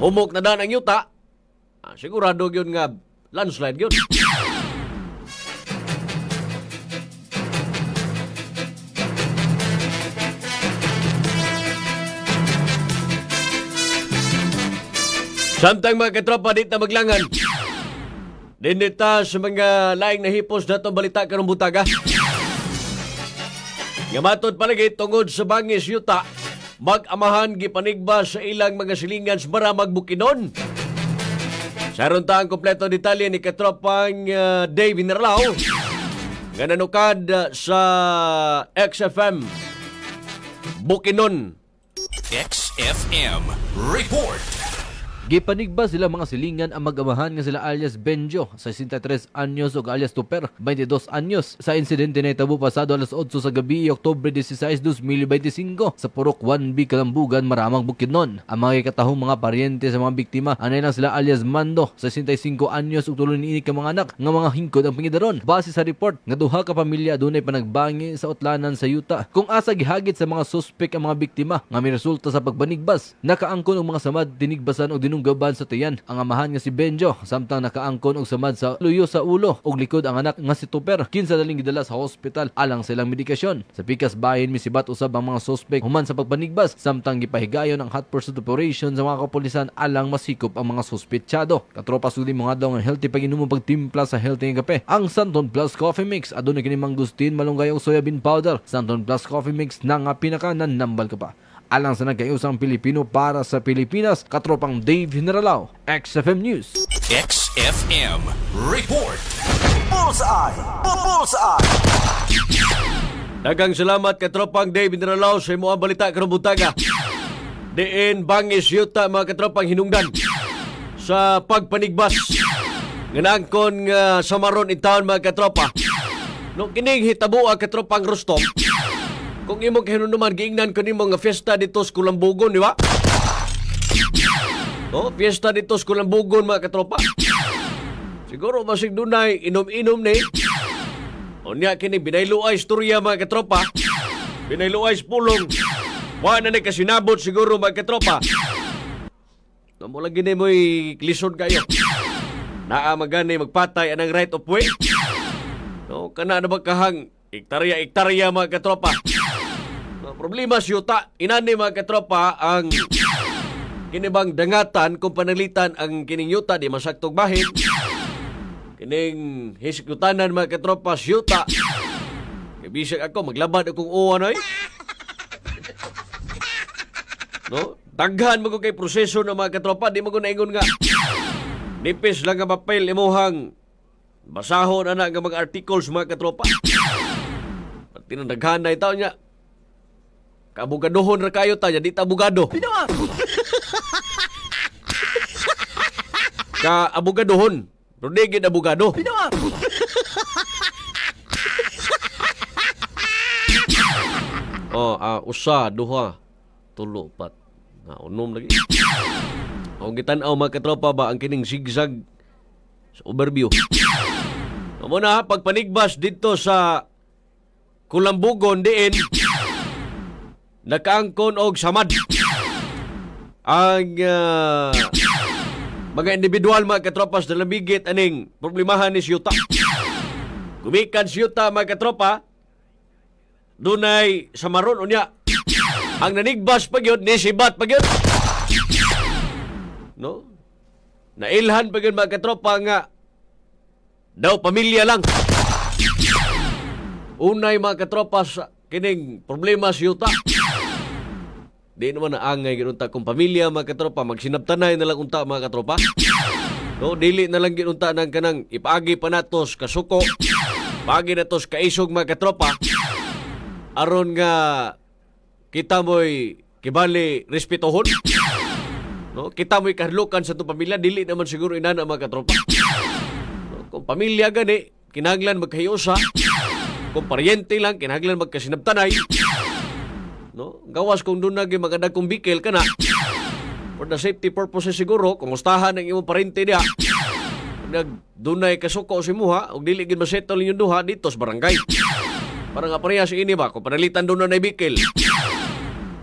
Humok na dan ang yuta. Sigurado yun nga landslide yun. Samtang mga katropa, di na maglangan. Dinita sa mga laing nahipos na itong balita karong butaga. Nga matod palagi tungod sa bangis yuta, mag-amahan gipanigba sa ilang mga silingan sa Maramag Bukidnon. Saron ta ang kompleto detalye ni katropang Dave Vinerlao nga nanukad sa XFM Bukidnon. XFM Report. Gipanigba sila mga silingan ang mag-amahan nga sila alias Benjo, 63 anyos ug alias Tuper, 22 anyos. Sa insidente na itabo pasado alas 8 sa gabi, Oktubre 16, 2025 sa Purok 1B, Kalambugan, Maramag Bukidnon. Ang mga katahong mga paryente sa mga biktima, anay lang sila alias Mando, 65 anyos ug tulo niini ka mga anak nga mga hingkod ang pingidaron. Base sa report nga duha ka pamilya adunay panagbangi sa utlanan sa yuta. Kung asa gihagit sa mga suspek ang mga biktima nga may resulta sa pagbanigbas, nakaangkon og mga samad tinigbasan og gaban sa tiyan ang amahan nga si Benjo, samtang nakaangkon og samad sa luyo sa ulo ug likod ang anak nga si Tuper. Kinsa daling gidala sa hospital alang sa ilang medikasyon. Sa pikas bahin misibat usab ang mga suspek human sa pagbanigbas, samtang gipahigayon ang hot pursuit operation sa mga kapulisan alang masikop ang mga suspetsyado. Katropa suli mga daw ang healthy pag-inom pagtimpla sa healthy nga kape. Ang Santon Plus Coffee Mix adunay kini mangustin, malunggay ug soybean powder. Santon Plus Coffee Mix na nga pinaka-nanambal ka pa. Alang sa nagkayusang Pilipino para sa Pilipinas, katropang Dave Vinerlao, XFM News. XFM Report. Bullseye! Bullseye! Dagang salamat katropang Dave Vinerlao sa imo ang balita karong butaga. Diin bangis yuta mga katropang hinungdan sa pagpanigbas. Nganangkon nga samaron in town mga katropa. No kining hitabo ang katropang Rostom. Kung imong kahinunuman, giingnan ko nimo nga fiesta dito sa Kulambugon, di ba? No, fiesta dito sa Kulambugon, mga katropa. Siguro masig dunay inom-inom ni. O niya kini binayluay istorya, mga katropa. Binayluay pulong. Wala na kasinabot siguro, mga katropa. No, mula gini mo'y klison kayo. Naamagani magpatay anang right of way. No, kana na magkahang iktarya, mga katropa. Problema si yuta, inani mga katropa ang kinibang dangatan kung panalitan ang kining yuta di masaktog bahin. Kining hisikutanan mga katropa si yuta. Bisag ako, maglabad akong uwan ay. No? Daghan mo ko kay proseso ng mga katropa, di mo ko naingon nga. Nipis lang ang papel, imuhang basahon na nga mga articles mga katropa. At tinandaghan na itaw niya. Kabugadohon ra kayo ta, di ta abogado. Ka abogadohon, pero di gid abogado. Usa, duha, tulo, pat. Unom lagi. Ang gitan-aw mga katropa ba ang kining zigzag sa overview. Amo na pagpanigbas dito sa Kulambugon diin nakaangkon og samad ang mga individual mga katropas na labigit aning problemahan ni siyuta. Gumikan siyuta mga katropa, dunay samaron unya. Ang nanigbas pagyod, nisibat pagyod. No? Nailhan pa mga katropa nga daw pamilya lang. Unay mga katropa sa kining problema sa yuta. Di naman naangay ginunta kung pamilya mga katropa, magsinabtanay na lang unta mga katropa. No, dili na lang ginunta ng kanang ipagi pa natos kasuko. Pagi natos kaisog mga katropa. Aron nga kita mo'y kibali respetohon. No, kita mo'y kahadlukan sa itong pamilya, dili naman siguro inana mga katropa. No, kung pamilya gani, kinahanglan magkahiusa. Kung paryente lang, kinahanglan magkasinabtanay. No, gawas kung doon naging magadag kong bikil ka na. For the safety purposes siguro, kung gustahan ng imong paryente niya, doon ay kasuko si Muha, o dili gid masettle yung duha dito sa barangay. Para nga parehas ini ba, kung panalitan doon na bikil.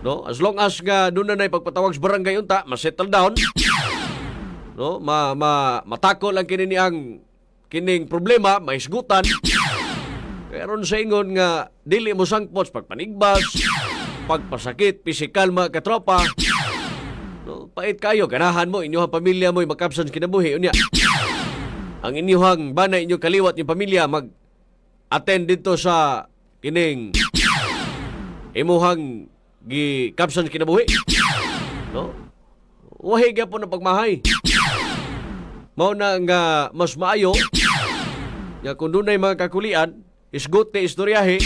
No, as long as nga doon na pagpatawag sa barangay unta, masettle down. No, matakol lang kini ang kining problema, maisgutan. Kaya ron sa ingon nga dili mo sangpots pagpanigbas, pagpasakit, pisikal mga katropa. No, pait kayo, ganahan mo, inyong pamilya mo'y makapsan kinabuhi. Unya, ang inyong banay, inyong kaliwat yung pamilya, mag-attend dito sa kining imuhang gikapsan kinabuhi. No? Wahi nga po na pagmahay. Mao na nga mas maayo nga kung dunay mga kakulian, isgot te istoryahe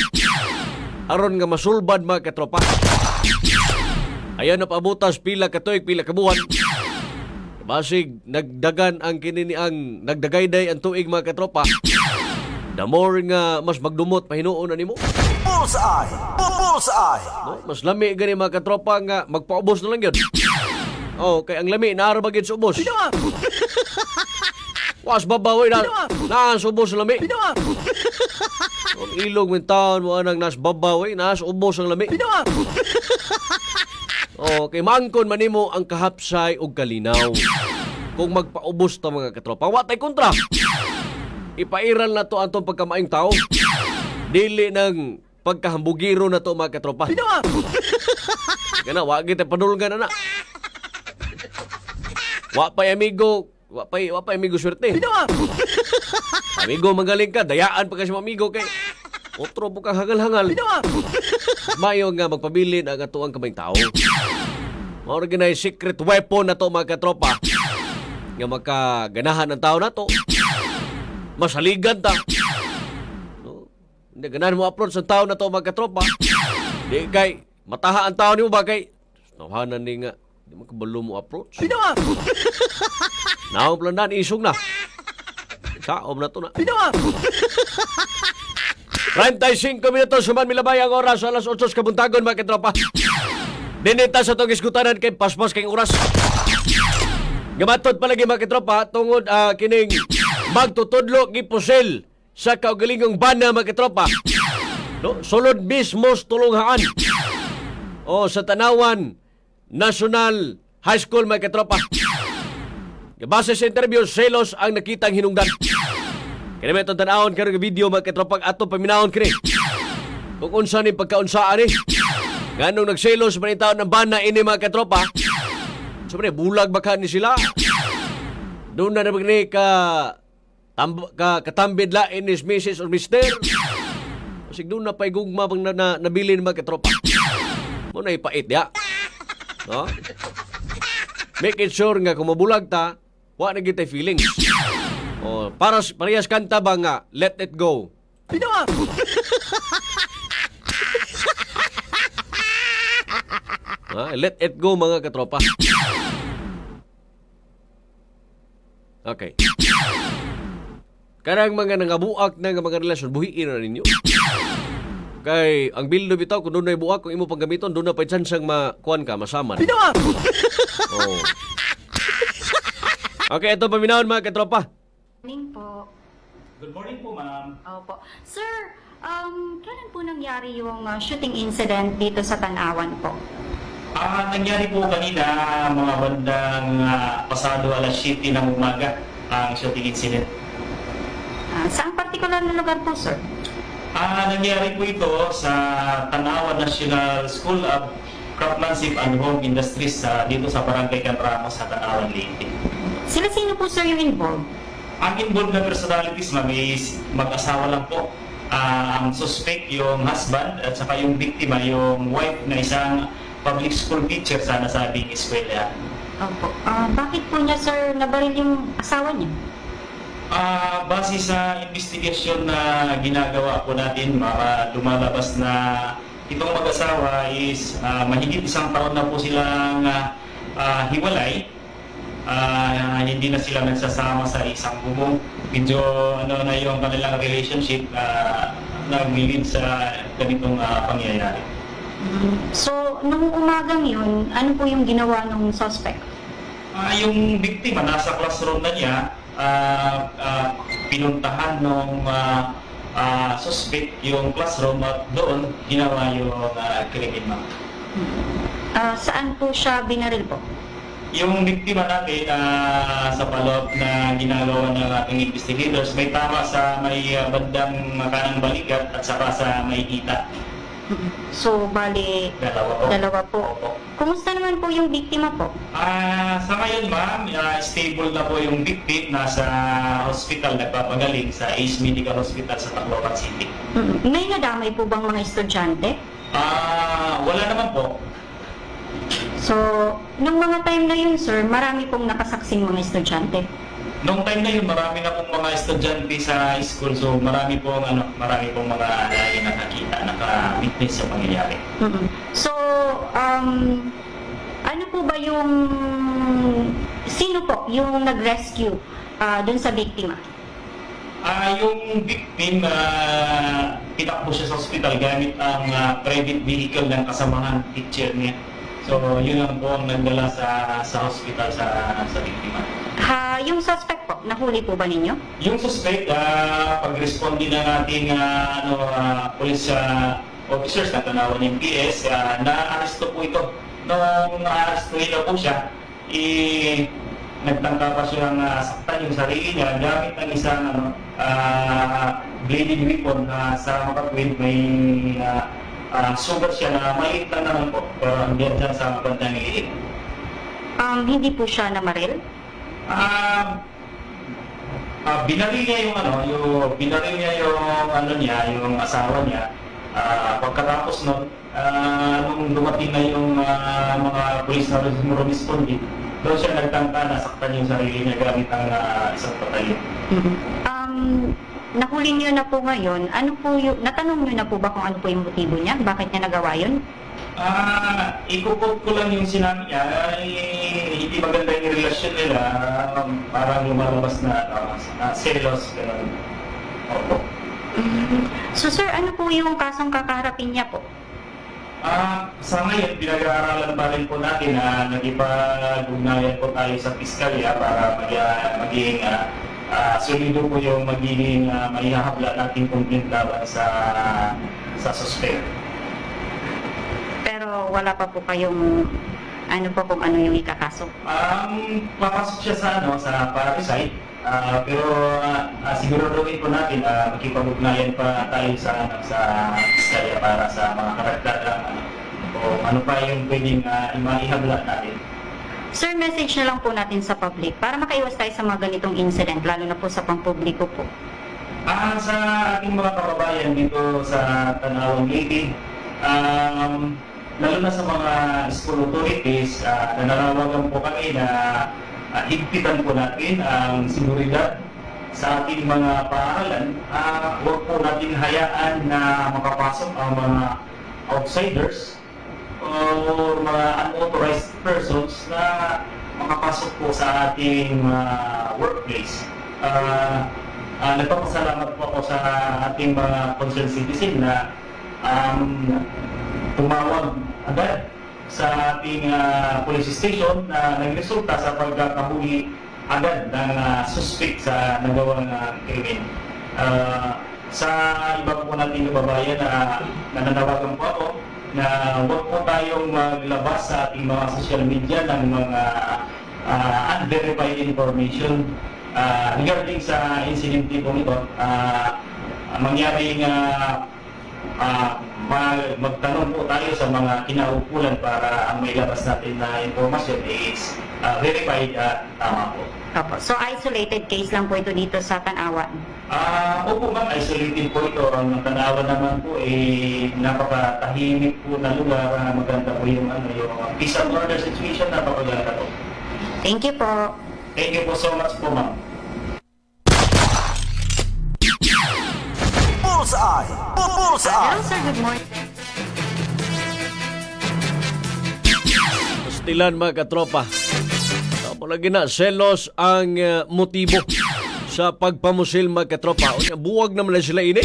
aron nga masulbad mga katropa. Ayan na paabutas pila ka tuig, pila ka buwan. Basig nagdagan ang kinini ang nagdagayday ang tuig mga katropa. The more nga mas magdumot pahinuon na nimo. Bullseye! Bullseye! No, mas lami gani mga katropa nga magpaubos na lang yun. Oh, kay ang lami naarabagid sa ubos. Was babaw na nas ubos ang lami. Ang ilog ng taon mo anang nas babaw nas ubos ang lami. Oh, kay mangkon manimo ang kahapsay ug kalinaw. Kung magpaubos ta mga katropa, wa tay kontra. Ipairal na to antong pagkamaing tao. Dili ng pagkahambugiro na to mga katropa. Kana wa kita padulgan na. Wa pay amigo swerte. Amigo magaling ka, dayaan pa kasi amigo kay otro bukang hangal-hangal. Mayo nga magpabilin ang atuang kamay tao. Mao ginay secret weapon na to mga katropa. Nga makaganahan ang tao na to. Masaligan ta. No? Hindi ganahan mo approach ang tao na to mga katropa. Di kay mataha ang tao ni mo ba kay nawahanan ni nga di mo kabalo mo approach. Naong plandan isog na. Kaom na to na. 35 minutos suman milabay ang oras alas 8 kabuntagon mga katropa. Dinita sa itong iskutanan kay paspas kayong oras. Gamatod palagi mga katropa tungod kining magtutudlo gipusil sa kaugalingong bana mga katropa. No? Sulod mismo tulunghaan. O sa Tanawan National High School mga katropa. Base sa interview, selos ang nakitang hinungdan. Kaya may itong tanawon ka ng video mga katropa ato paminahon kini. Kung unsa ni pagkaunsaan ni. Ganong nagselos man yung taon ng bana ini mga katropa. Sabi bulag baka ni sila. Doon na naman ni katambid lain is Mrs. or Mr. Kasi doon na pa'y gugma pang nabili ng mga katropa. Muna ipait ya. No? Make it sure nga kung mabulag ta, wa na kita feelings. O, parehas kanta ba nga, let it go. Let it go mga katropa. Okay. Karang mga nangabuak na mga relasyon, buhiin na ninyo. Kay ang bildo bitaw kung doon na ibuak, kung imo panggamiton, doon na pa chansang makuan ka, masaman. Oh. Okay, ito paminahon mga katropa. Good morning po. Good morning po, ma'am. Opo. Sir, kailan po nangyari yung shooting incident dito sa Tanawan po? Nangyari po kanina mga bandang pasado alas 7 ng umaga ang shooting incident. Saan partikular na lugar po, sir? Nangyari po ito sa Tanawan National School of Craftsmanship and Home Industries dito sa Barangay Canramos sa Tanawan, Leyte. Sino po sir yung involved? Ang involved na personalities, ma'am, is mag-asawa lang po. Ang suspect, yung husband, at saka yung biktima, yung wife na isang public school teacher sa nasabing eskwela. Opo. Bakit po niya sir nabaril yung asawa niya? Base sa investigasyon na ginagawa po natin, lumalabas na itong mag-asawa is mahigit isang taon na po silang hiwalay. Hindi na sila nagsasama sa isang bubong. Medyo na yung kanilang relationship nag-lead sa ganitong pangyayari. So, nung umagang yun, ano po yung ginawa ng suspect? Yung biktima nasa classroom na niya, pinuntahan ng suspect yung classroom at doon ginawa yung krimen. Saan po siya binaril po? Yung biktima natin sa follow-up na ginagawa ng ating investigators, may tama sa may bandang kanang balikat at saka sa may hita. So, bali, dalawa po. Kumusta naman po yung biktima po? Sa ngayon, ma'am, stable na po yung victim. Nasa hospital, nagpapagaling sa Ace Medical Hospital sa Tacloban City. May nadamay po bang mga estudyante? Wala naman po. So, nung mga time na yun, sir, marami pong nakasaksing mga estudyante. Nung time na yun, marami na pong mga estudyante sa school. So, marami pong mga nakakita, naka-witness sa pangyayari. So, ano po ba sino po yung nag-rescue dun sa biktima? Yung victim, pitakbo siya sa hospital gamit ang private vehicle ng kasamahan teacher niya. So, yun lang po ang nagdala sa hospital sa biktima. Yung suspect po, nahuli po ba ninyo? Yung suspect, pag-respond din ng ating police officers na tanawan ng PS, na-aresto po ito. Nung na-arestuhin na po siya, nagtangka pa siyang saktan yung sarili niya gamit ng isang bladed weapon sa makatwid. May sugat siya na maliit lang naman po, pero hanggang dyan sa bandang iliit. Hindi po siya namaril? Binaril niya yung asawa niya. Pagkatapos nun, nung dumating na yung mga police na rumispondi, doon siya nagtangka na saktan yung sarili niya gamit ang isang patayin. Nahuli niyo na po ngayon, natanong niyo na po ba kung ano po yung motibo niya? Bakit niya nagawa yun? Ikupot ko lang yung sinabi niya, hindi maganda yung relasyon nila, parang lumalabas na selos, gano'n. Opo. So sir, ano po yung kasong kakaharapin niya po? Sa ngayon, pinag-aaralan pa rin po natin na nagipag-ugnayan po tayo sa piskalya para maging solido po yung magiging maihahabla natin complaint laban sa suspect. Pero wala pa po kayong kung ano yung ikakaso? Papasok siya sa parricide, pero siguraduhin po natin makipag-ugnayan pa tayo sa piskalya para sa mga karagdagang o ano pa yung pwedeng maihabla natin. Sir, message na lang po natin sa public para makaiwas tayo sa mga ganitong incident, lalo na po sa pampubliko po. Sa ating mga kababayan dito sa Tanawang Leyte, lalo na sa mga school authorities, nananawagan po kami na higpitan po natin ang seguridad sa ating mga paaralan. Huwag po natin hayaan na makapasok ang mga outsiders o mga unauthorized persons na makapasok po sa ating workplace. Nagpapasalamat po ako sa ating mga concerned citizen na tumawag agad sa ating police station na nagresulta sa pagkakahuli agad ng suspect sa nagawang krimen. Sa iba po nating kababayan na nananawagan po ako na huwag po tayong maglabas sa ating mga social media ng mga unverified information regarding sa incident po ito. Mangyaring magtanong po tayo sa mga kinaukulan para ang may labas natin na informasyon is verified at tama po. Opo. So isolated case lang po ito dito sa Tanawan. Opo ma'am, isolated po ito. Ang Tanawan naman po napakatahimik po na lugar. Maganda po yung peace and order situation, napakaganda po. Thank you po. Thank you po so much po ma'am. Bullseye! Bullseye! Hello sir, good morning. Pastilan mga katropa. Palagi na, selos ang motibo sa pagpamusil mga katropa. O buwag naman na sila ini.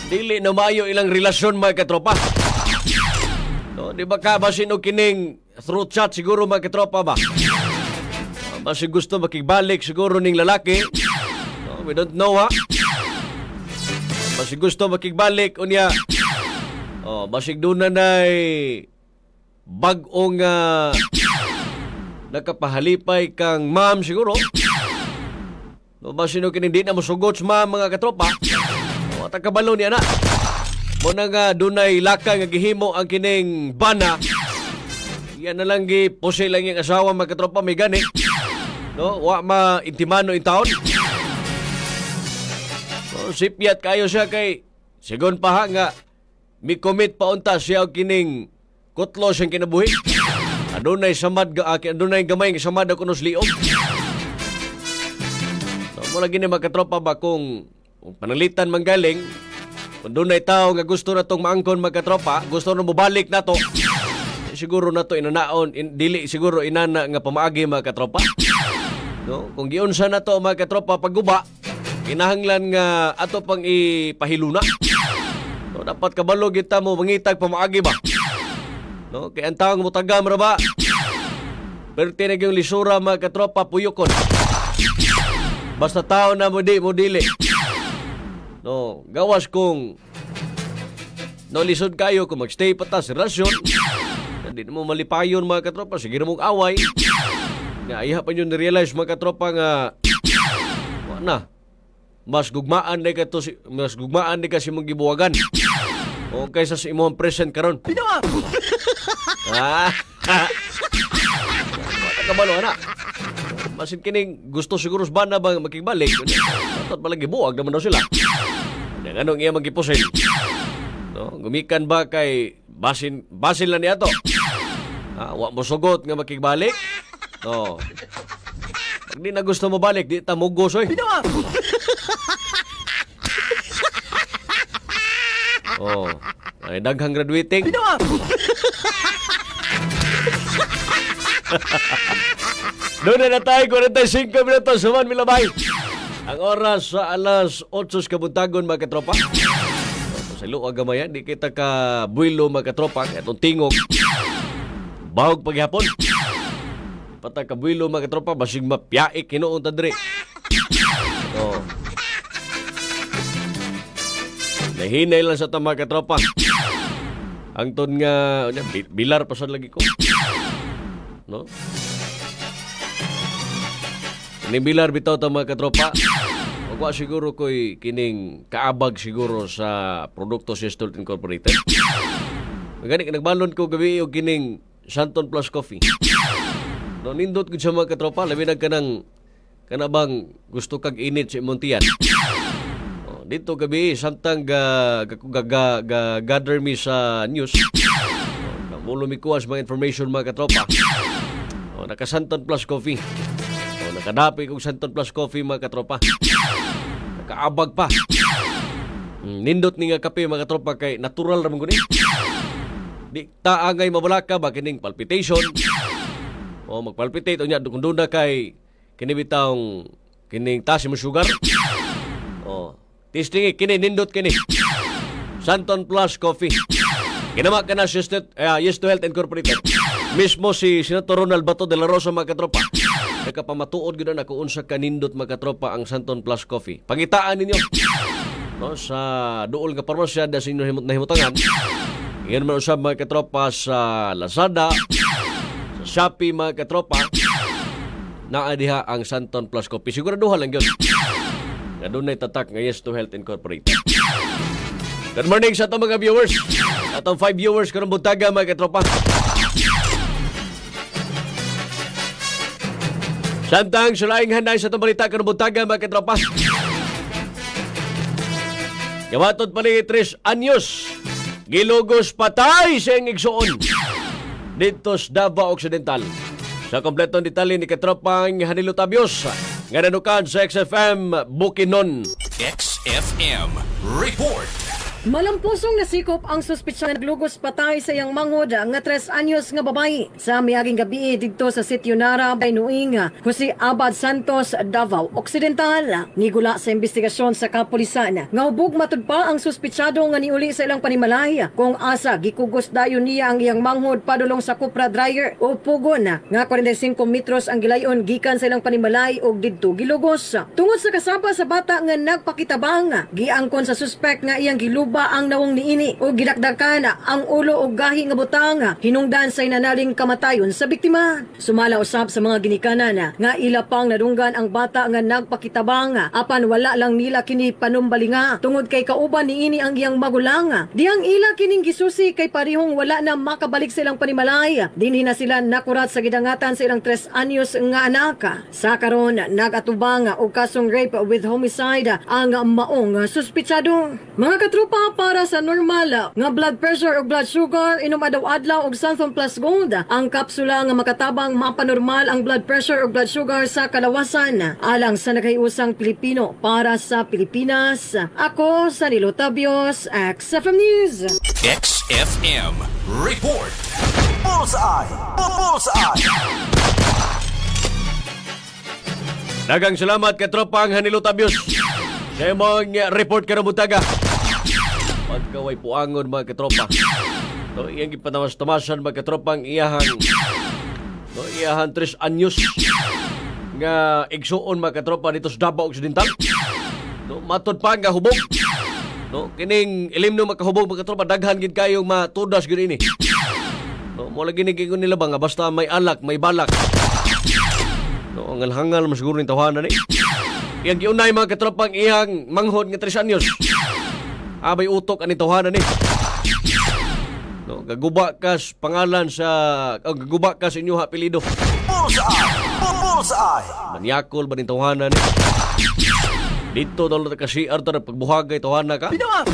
Dili na mayo ilang relasyon mga katropa. No, di ba ka basin o kining through chat siguro mga katropa ba? Basi gusto makigbalik siguro ning lalaki. No, we don't know ha. Basi gusto makigbalik unya. Basig doon na bag-ong nakapahalipay kang ma'am siguro. No ba sino kini di na mosugot ma'am mga katropa. Wa ta kabalo niya na. Mo na nga dunay lakay nga gihimo ang kining bana. Yan na lang gi pose lang yung asawa mga katropa may gani. No, wa ma intimano in taon. So sipyat kayo siya kay sigon pa ha nga mi commit pa unta siya og kining kutlo siyang kinabuhi. Adunay samad adunay gamay nga samad ako nos liog. So, mo lagi ni magkatropa ba kung panalitan manggaling, kung dunay tao nga gusto na tong maangkon magkatropa, gusto na mobalik na to. Siguro na to inanaon, dili siguro inana nga pamaagi magkatropa. No, kung giunsa na to magkatropa pagguba, kinahanglan nga ato pang ipahiluna. No, dapat kabalo kita mo mangitag pamaagi ba. No, kaya ang taong mutagam ra ba? Pero tinag yung lisura mga katropa puyukon. Basta tao na mo dili. No, gawas kung no lisod kayo kung magstay pa ta sa relasyon. Hindi mo malipayon mga katropa, sige na mong away. Nga iha pa nyo na-realize mga katropa nga na mas gugmaan na kasi mong gibuwagan. O kaysa sa imong present karon. Kabalo na. Masin kining gusto siguro sa banda bang makigbalik. Dapat palagi buwag naman daw sila. Anong iya magipusin? No, gumikan ba kay basin lang niya to? Wa mo sugot nga makigbalik? No. Pag di na gusto mo balik, di ta mugos oy. Ay daghang graduating. Doon na tayo, 45 minutos, suman milabay. Ang oras sa alas 8 kabuntagon mga katropa. Sa luwa gamayan, di kita ka buwilo mga katropa. Itong tingog, bahog paghapon. Pata ka buwilo mga katropa, basig mapyaik, hinuon tadri. Nahinay lang sa mga katropa. Ang ton nga, bilar pa sa lagi ko. No? Bilar bitaw ta mga katropa. Wag siguro ko'y kining kaabag siguro sa produkto si Stolt Incorporated. Maganik, nagbalon ko gabi yung kining Santon Plus Coffee. No, nindot ko sa mga katropa, labi na kanabang gusto kag init sa imontiyan. Dito gabi, samtang gather me sa news. Mulo mi kuwas mga information mga katropa. Naka Santon Plus Coffee. Nakadapi kong Santon Plus Coffee mga katropa. Nakaabag pa. Nindot ni nga kape mga katropa kay natural ramon guni. Di taangay mabalaka ba kining palpitation. Magpalpitate unya kung doon na kay kinibitang kining taas mo sugar. Testing kini nindot kini. Santon Plus Coffee. Kinama ka na Yes to Health Incorporated. Mismo si Senator Ronald Bato de la Rosa mga katropa. Nakapamatuod gud na kung unsa ka nindot mga katropa ang Santon Plus Coffee. Pangitaan ninyo. No, sa duol nga parmasya da sa inyo nahimutangan. Iyan man usab mga katropa sa Lazada, sa Shopee mga katropa. Naa diha ang Santon Plus Coffee. Siguraduhan lang yun. Nga doon ay tatak nga Yes to Health Incorporated. Good morning sa itong mga viewers. Atong 5 viewers karong buntaga mga katropa. Samtang sa laing hanay sa itong balita karong buntaga mga katropa. Gamatod pa ni 3 anyos. Gilugos patay sa iyang igsuon dito sa Davao Occidental. Sa kompletong detalye ni katropang Hanilo Tabios nga nanukan sa XFM Bukidnon. XFM Report. Malampusong nasikop ang suspitsyon na naglugos patay sa iyang manghod nga 3 anyos nga babae sa miaging gabi dito sa Sitio Nara, Baynuing, Jose Abad Santos, Davao Occidental. Nigula sa investigasyon sa kapulisan nga hubog matud pa ang suspitsado nga niuli sa ilang panimalay kung asa gikugos dayon niya ang iyang manghod padulong sa Cupra dryer o pugon nga 45 metros ang gilayon gikan sa ilang panimalay ug didto gilugos. Tungod sa kasaba sa bata nga nagpakitabang, giangkon sa suspect nga iyang giluba ang nawong niini o gidakdakan ang ulo o gahi nga butang hinungdan sa inanaling kamatayon sa biktima. Sumala usab sa mga ginikanan nga ila pang nadunggan ang bata nga nagpakitabang apan wala lang nila kini panumbalinga tungod kay kauban niini ang iyang magulang. Dihang ila kining gisusi kay parihong wala na makabalik sa ilang panimalay. Dinhi na sila nakurat sa gidangatan sa ilang 3 anyos nga anak. Sa karon nagatubang og kasong rape with homicide ang maong suspitsado. Mga katrupa, para sa normal nga blood pressure o blood sugar, inom adlaw-adlaw og Santhon Plus Gold. Ang kapsula nga makatabang mapanormal ang blood pressure o blood sugar sa kalawasan. Alang sa nagayusang Pilipino para sa Pilipinas. Ako sa Hanilo Tabios, XFM News. XFM Report. Bullseye! Bullseye! Dagang salamat katropang Hanilo Tabios sa imong report karong buntaga. Pagkaway puangon mga katropa. No, iyang ipatamas-tamasan mga katropang iyahang 3 anyos nga igsuon mga katropa dito sa Davao Occidental. No, matod pa nga hubog. No, kining ilim no makahubog mga katropa, daghan gid kayong matudas gid ini. No, mo lagi giningon nila ba nga basta may alak, may balak. No, ang hangal mas siguro ni tawanan ni. Iyang giunay mga katropang iyang manghod nga 3 anyos. Abay utok ani tawanan ni. No, gaguba kas pangalan sa gaguba kas inyo apelyido. Bullseye! Manyakol ba ni tawanan ni? Dito daw na kasi arto na pagbuhagay tawanan ka. Binawa!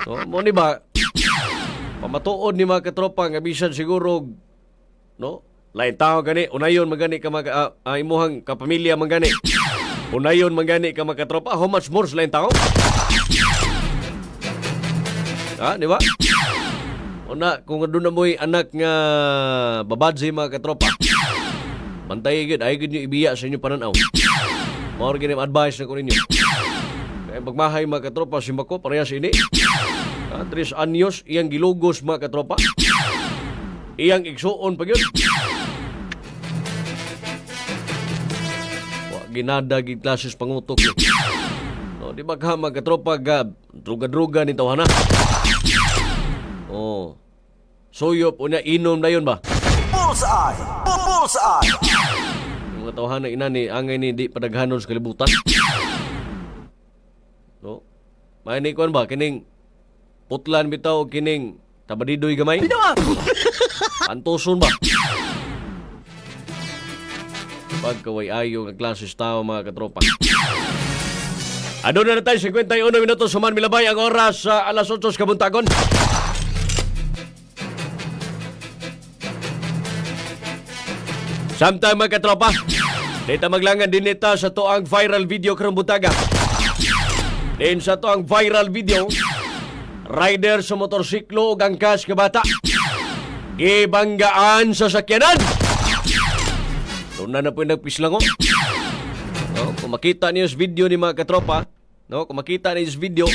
So, mo ni ba? Pamatuod ni mga katropa nga bisan siguro no? Lain tao gani, unayon magani ka imuhang kapamilya magani. Unayon magani ka mga katropa, how much more lain tao? Di ba? Una, kung doon na mo'y anak nga babadzi mga katropa, bantay gid, ay gid nyo ibiya sa inyo pananaw. Maor gini advice na ko ninyo. Kaya magmahay mga katropa, si Mako, parehas ini. 3 anyos, iyang gilugos mga katropa. Iyang igsuon pag yun. Ginadagig klases pangutok yun. No, di ba ka mga katropa druga-druga ni tawana? Oh. Suyop unya inom na yun ba? Bullseye! Bullseye! Yung mga tawahan na ina ni angay ni di padaghanon sa kalibutan. No? May ni kuan ba kining putlan bitaw kining tabadidoy gamay? Antoson ba? Pagkaway ayo ng klases tao mga katropa. Ano na tayo 51 minutos suman milabay ang oras sa alas 8 kabuntagon. Samtang mga katropa, dito maglangan din nita sa toang viral video karong buntaga. Din sa toang viral video, rider sa motorsiklo ug angkas ka bata gibanggaan sa sakyanan. Doon na po yung nagpislango. No, kung makita niyo sa video ni mga katropa, no, kung makita niyo sa video,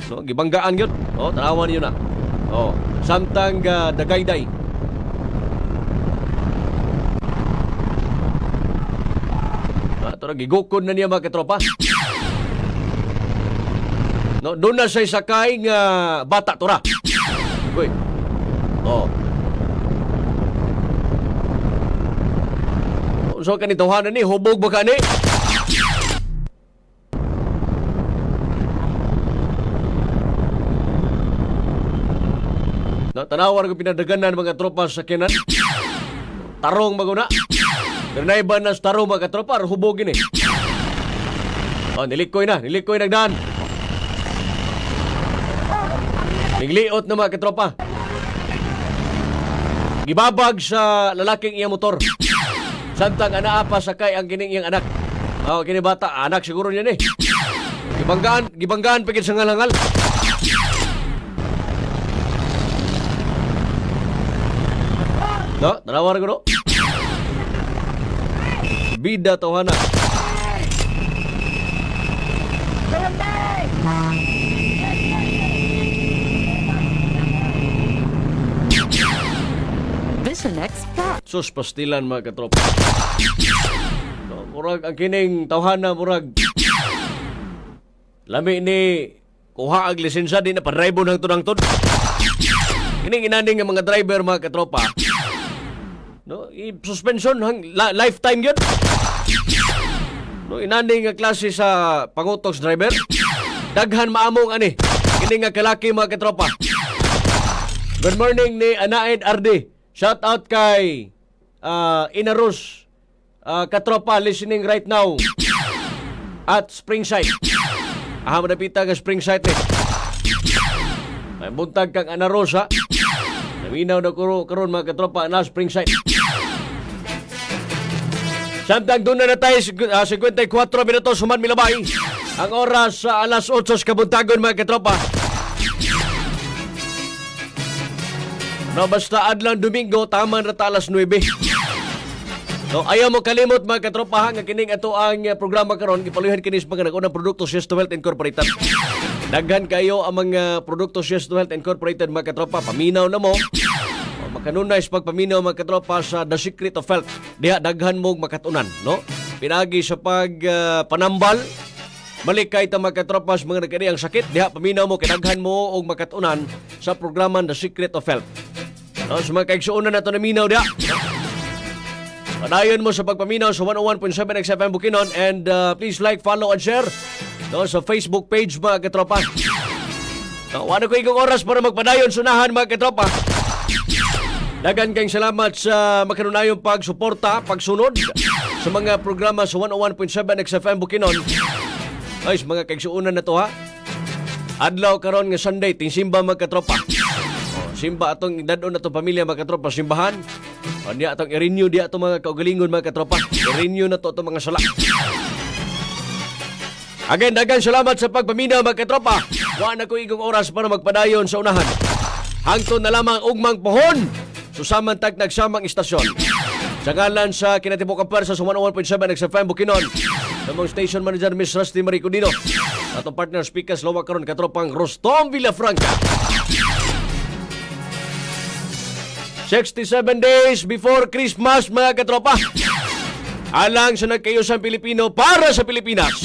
no, gibanggaan yun. No, tanawan niyo na. No, samtang dagayday. Ito na, gigukod na niya mga katropa. No, doon na siya sakay nga bata tora. Okay. Oh. So kanitawanan ni hubog ba ka ni? No, tanawar ko pinadaganan mga tropa sa kinan. Tarong maguna. Naiban na sa tarong mga tropa, hubogin eh. Nilikoy nagdaan. Nigliot na mga tropa. Gibabag sa lalaking iyang motor. Santang anaapa sakay ang kining iyang anak. Kini bata, anak siguro niya eh. Gibanggaan pagit sa ngal-ngal. No, tanawar ko no. Bida tawhana. Vision X Plus. Sus pastilan mga katropa. No, murag ang kining tawhana murag lami ni kuha ag lisensya di na pa-drive ng tunang-tun. Kining inaning nga mga driver mga katropa. No, suspension lifetime yun. No, inaning nga klase sa pangutoks driver. Daghan maamong ani. Kining nga kalaki mga katropa. Good morning ni Anaid RD. Shout out kay Inarus katropa listening right now at Springside. Manapita ka Springside eh. May buntag kang Anaros ha. Naminaw na karon mga katropa na Springside. Samtang doon na tayo 54 minutos human milabay. Ang oras sa alas 8 sa kabuntagon mga katropa. No, basta adlang Domingo, tama na ta alas 9. No, ayaw mo kalimot mga katropa nga kining ato ang programa karon gipaluhan kinis mga nag-unang produkto Siesto Health Incorporated. Daghan kayo ang mga produkto Siesto Health Incorporated mga katropa. Paminaw na mo. Makanunay sa pagpaminaw mga katropa sa The Secret of Health. Diha daghan mo makatunan, no? Pinagi sa panambal. Malikay ta mga katropa sa mga nagkani ang sakit. Diha paminaw mo kinaghan mo og makatunan sa programa The Secret of Health. No, sa mga kaigsuonan nato na minaw diha. Padayon mo sa pagpaminaw sa 101.7 XFM Bukidnon and please like, follow, and share no, sa Facebook page mga katropa. No, wala ko ikong oras para magpadayon sunahan mga katropa. Dagan kayong salamat sa makanunayong pagsuporta, pagsunod sa mga programa sa 101.7 XFM Bukidnon. Ay, mga kaigsuonan na to ha. Adlaw karon nga Sunday, tingsimba mga katropa. Simba atong dadon atong pamilya mga katropa, simbahan. Diya atong i-renew diya atong mga kaugalingon mga katropa. I-renew na to atong mga sala. Again, dagan salamat sa pagpaminaw mga katropa. Wa na ko igong oras para magpadayon sa unahan. Hangtod na lamang ugmang pohon. Susaman tag nagsamang istasyon. Sa ngalan sa kinatibok ang pwersa sa 101.7 XFM Bukidnon. Namong station manager Miss Rusty Marie Cudino. Atong partner speakers Lowa karon katropang Rostom Villafranca. 67 days before Christmas mga katropa. Alang sa nagkayusang Pilipino para sa Pilipinas.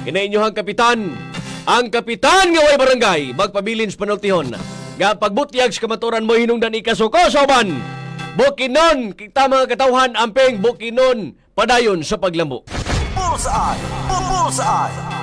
Kinainyohang kapitan, ang kapitan nga way barangay, magpabilin sa panultihon. Nga pagbutyag sa kamaturan mo hinungdan ikasuko soban. Bukidnon, kita mga katawhan, ampeng Bukidnon, padayon sa paglambo. Bullseye! Bullseye!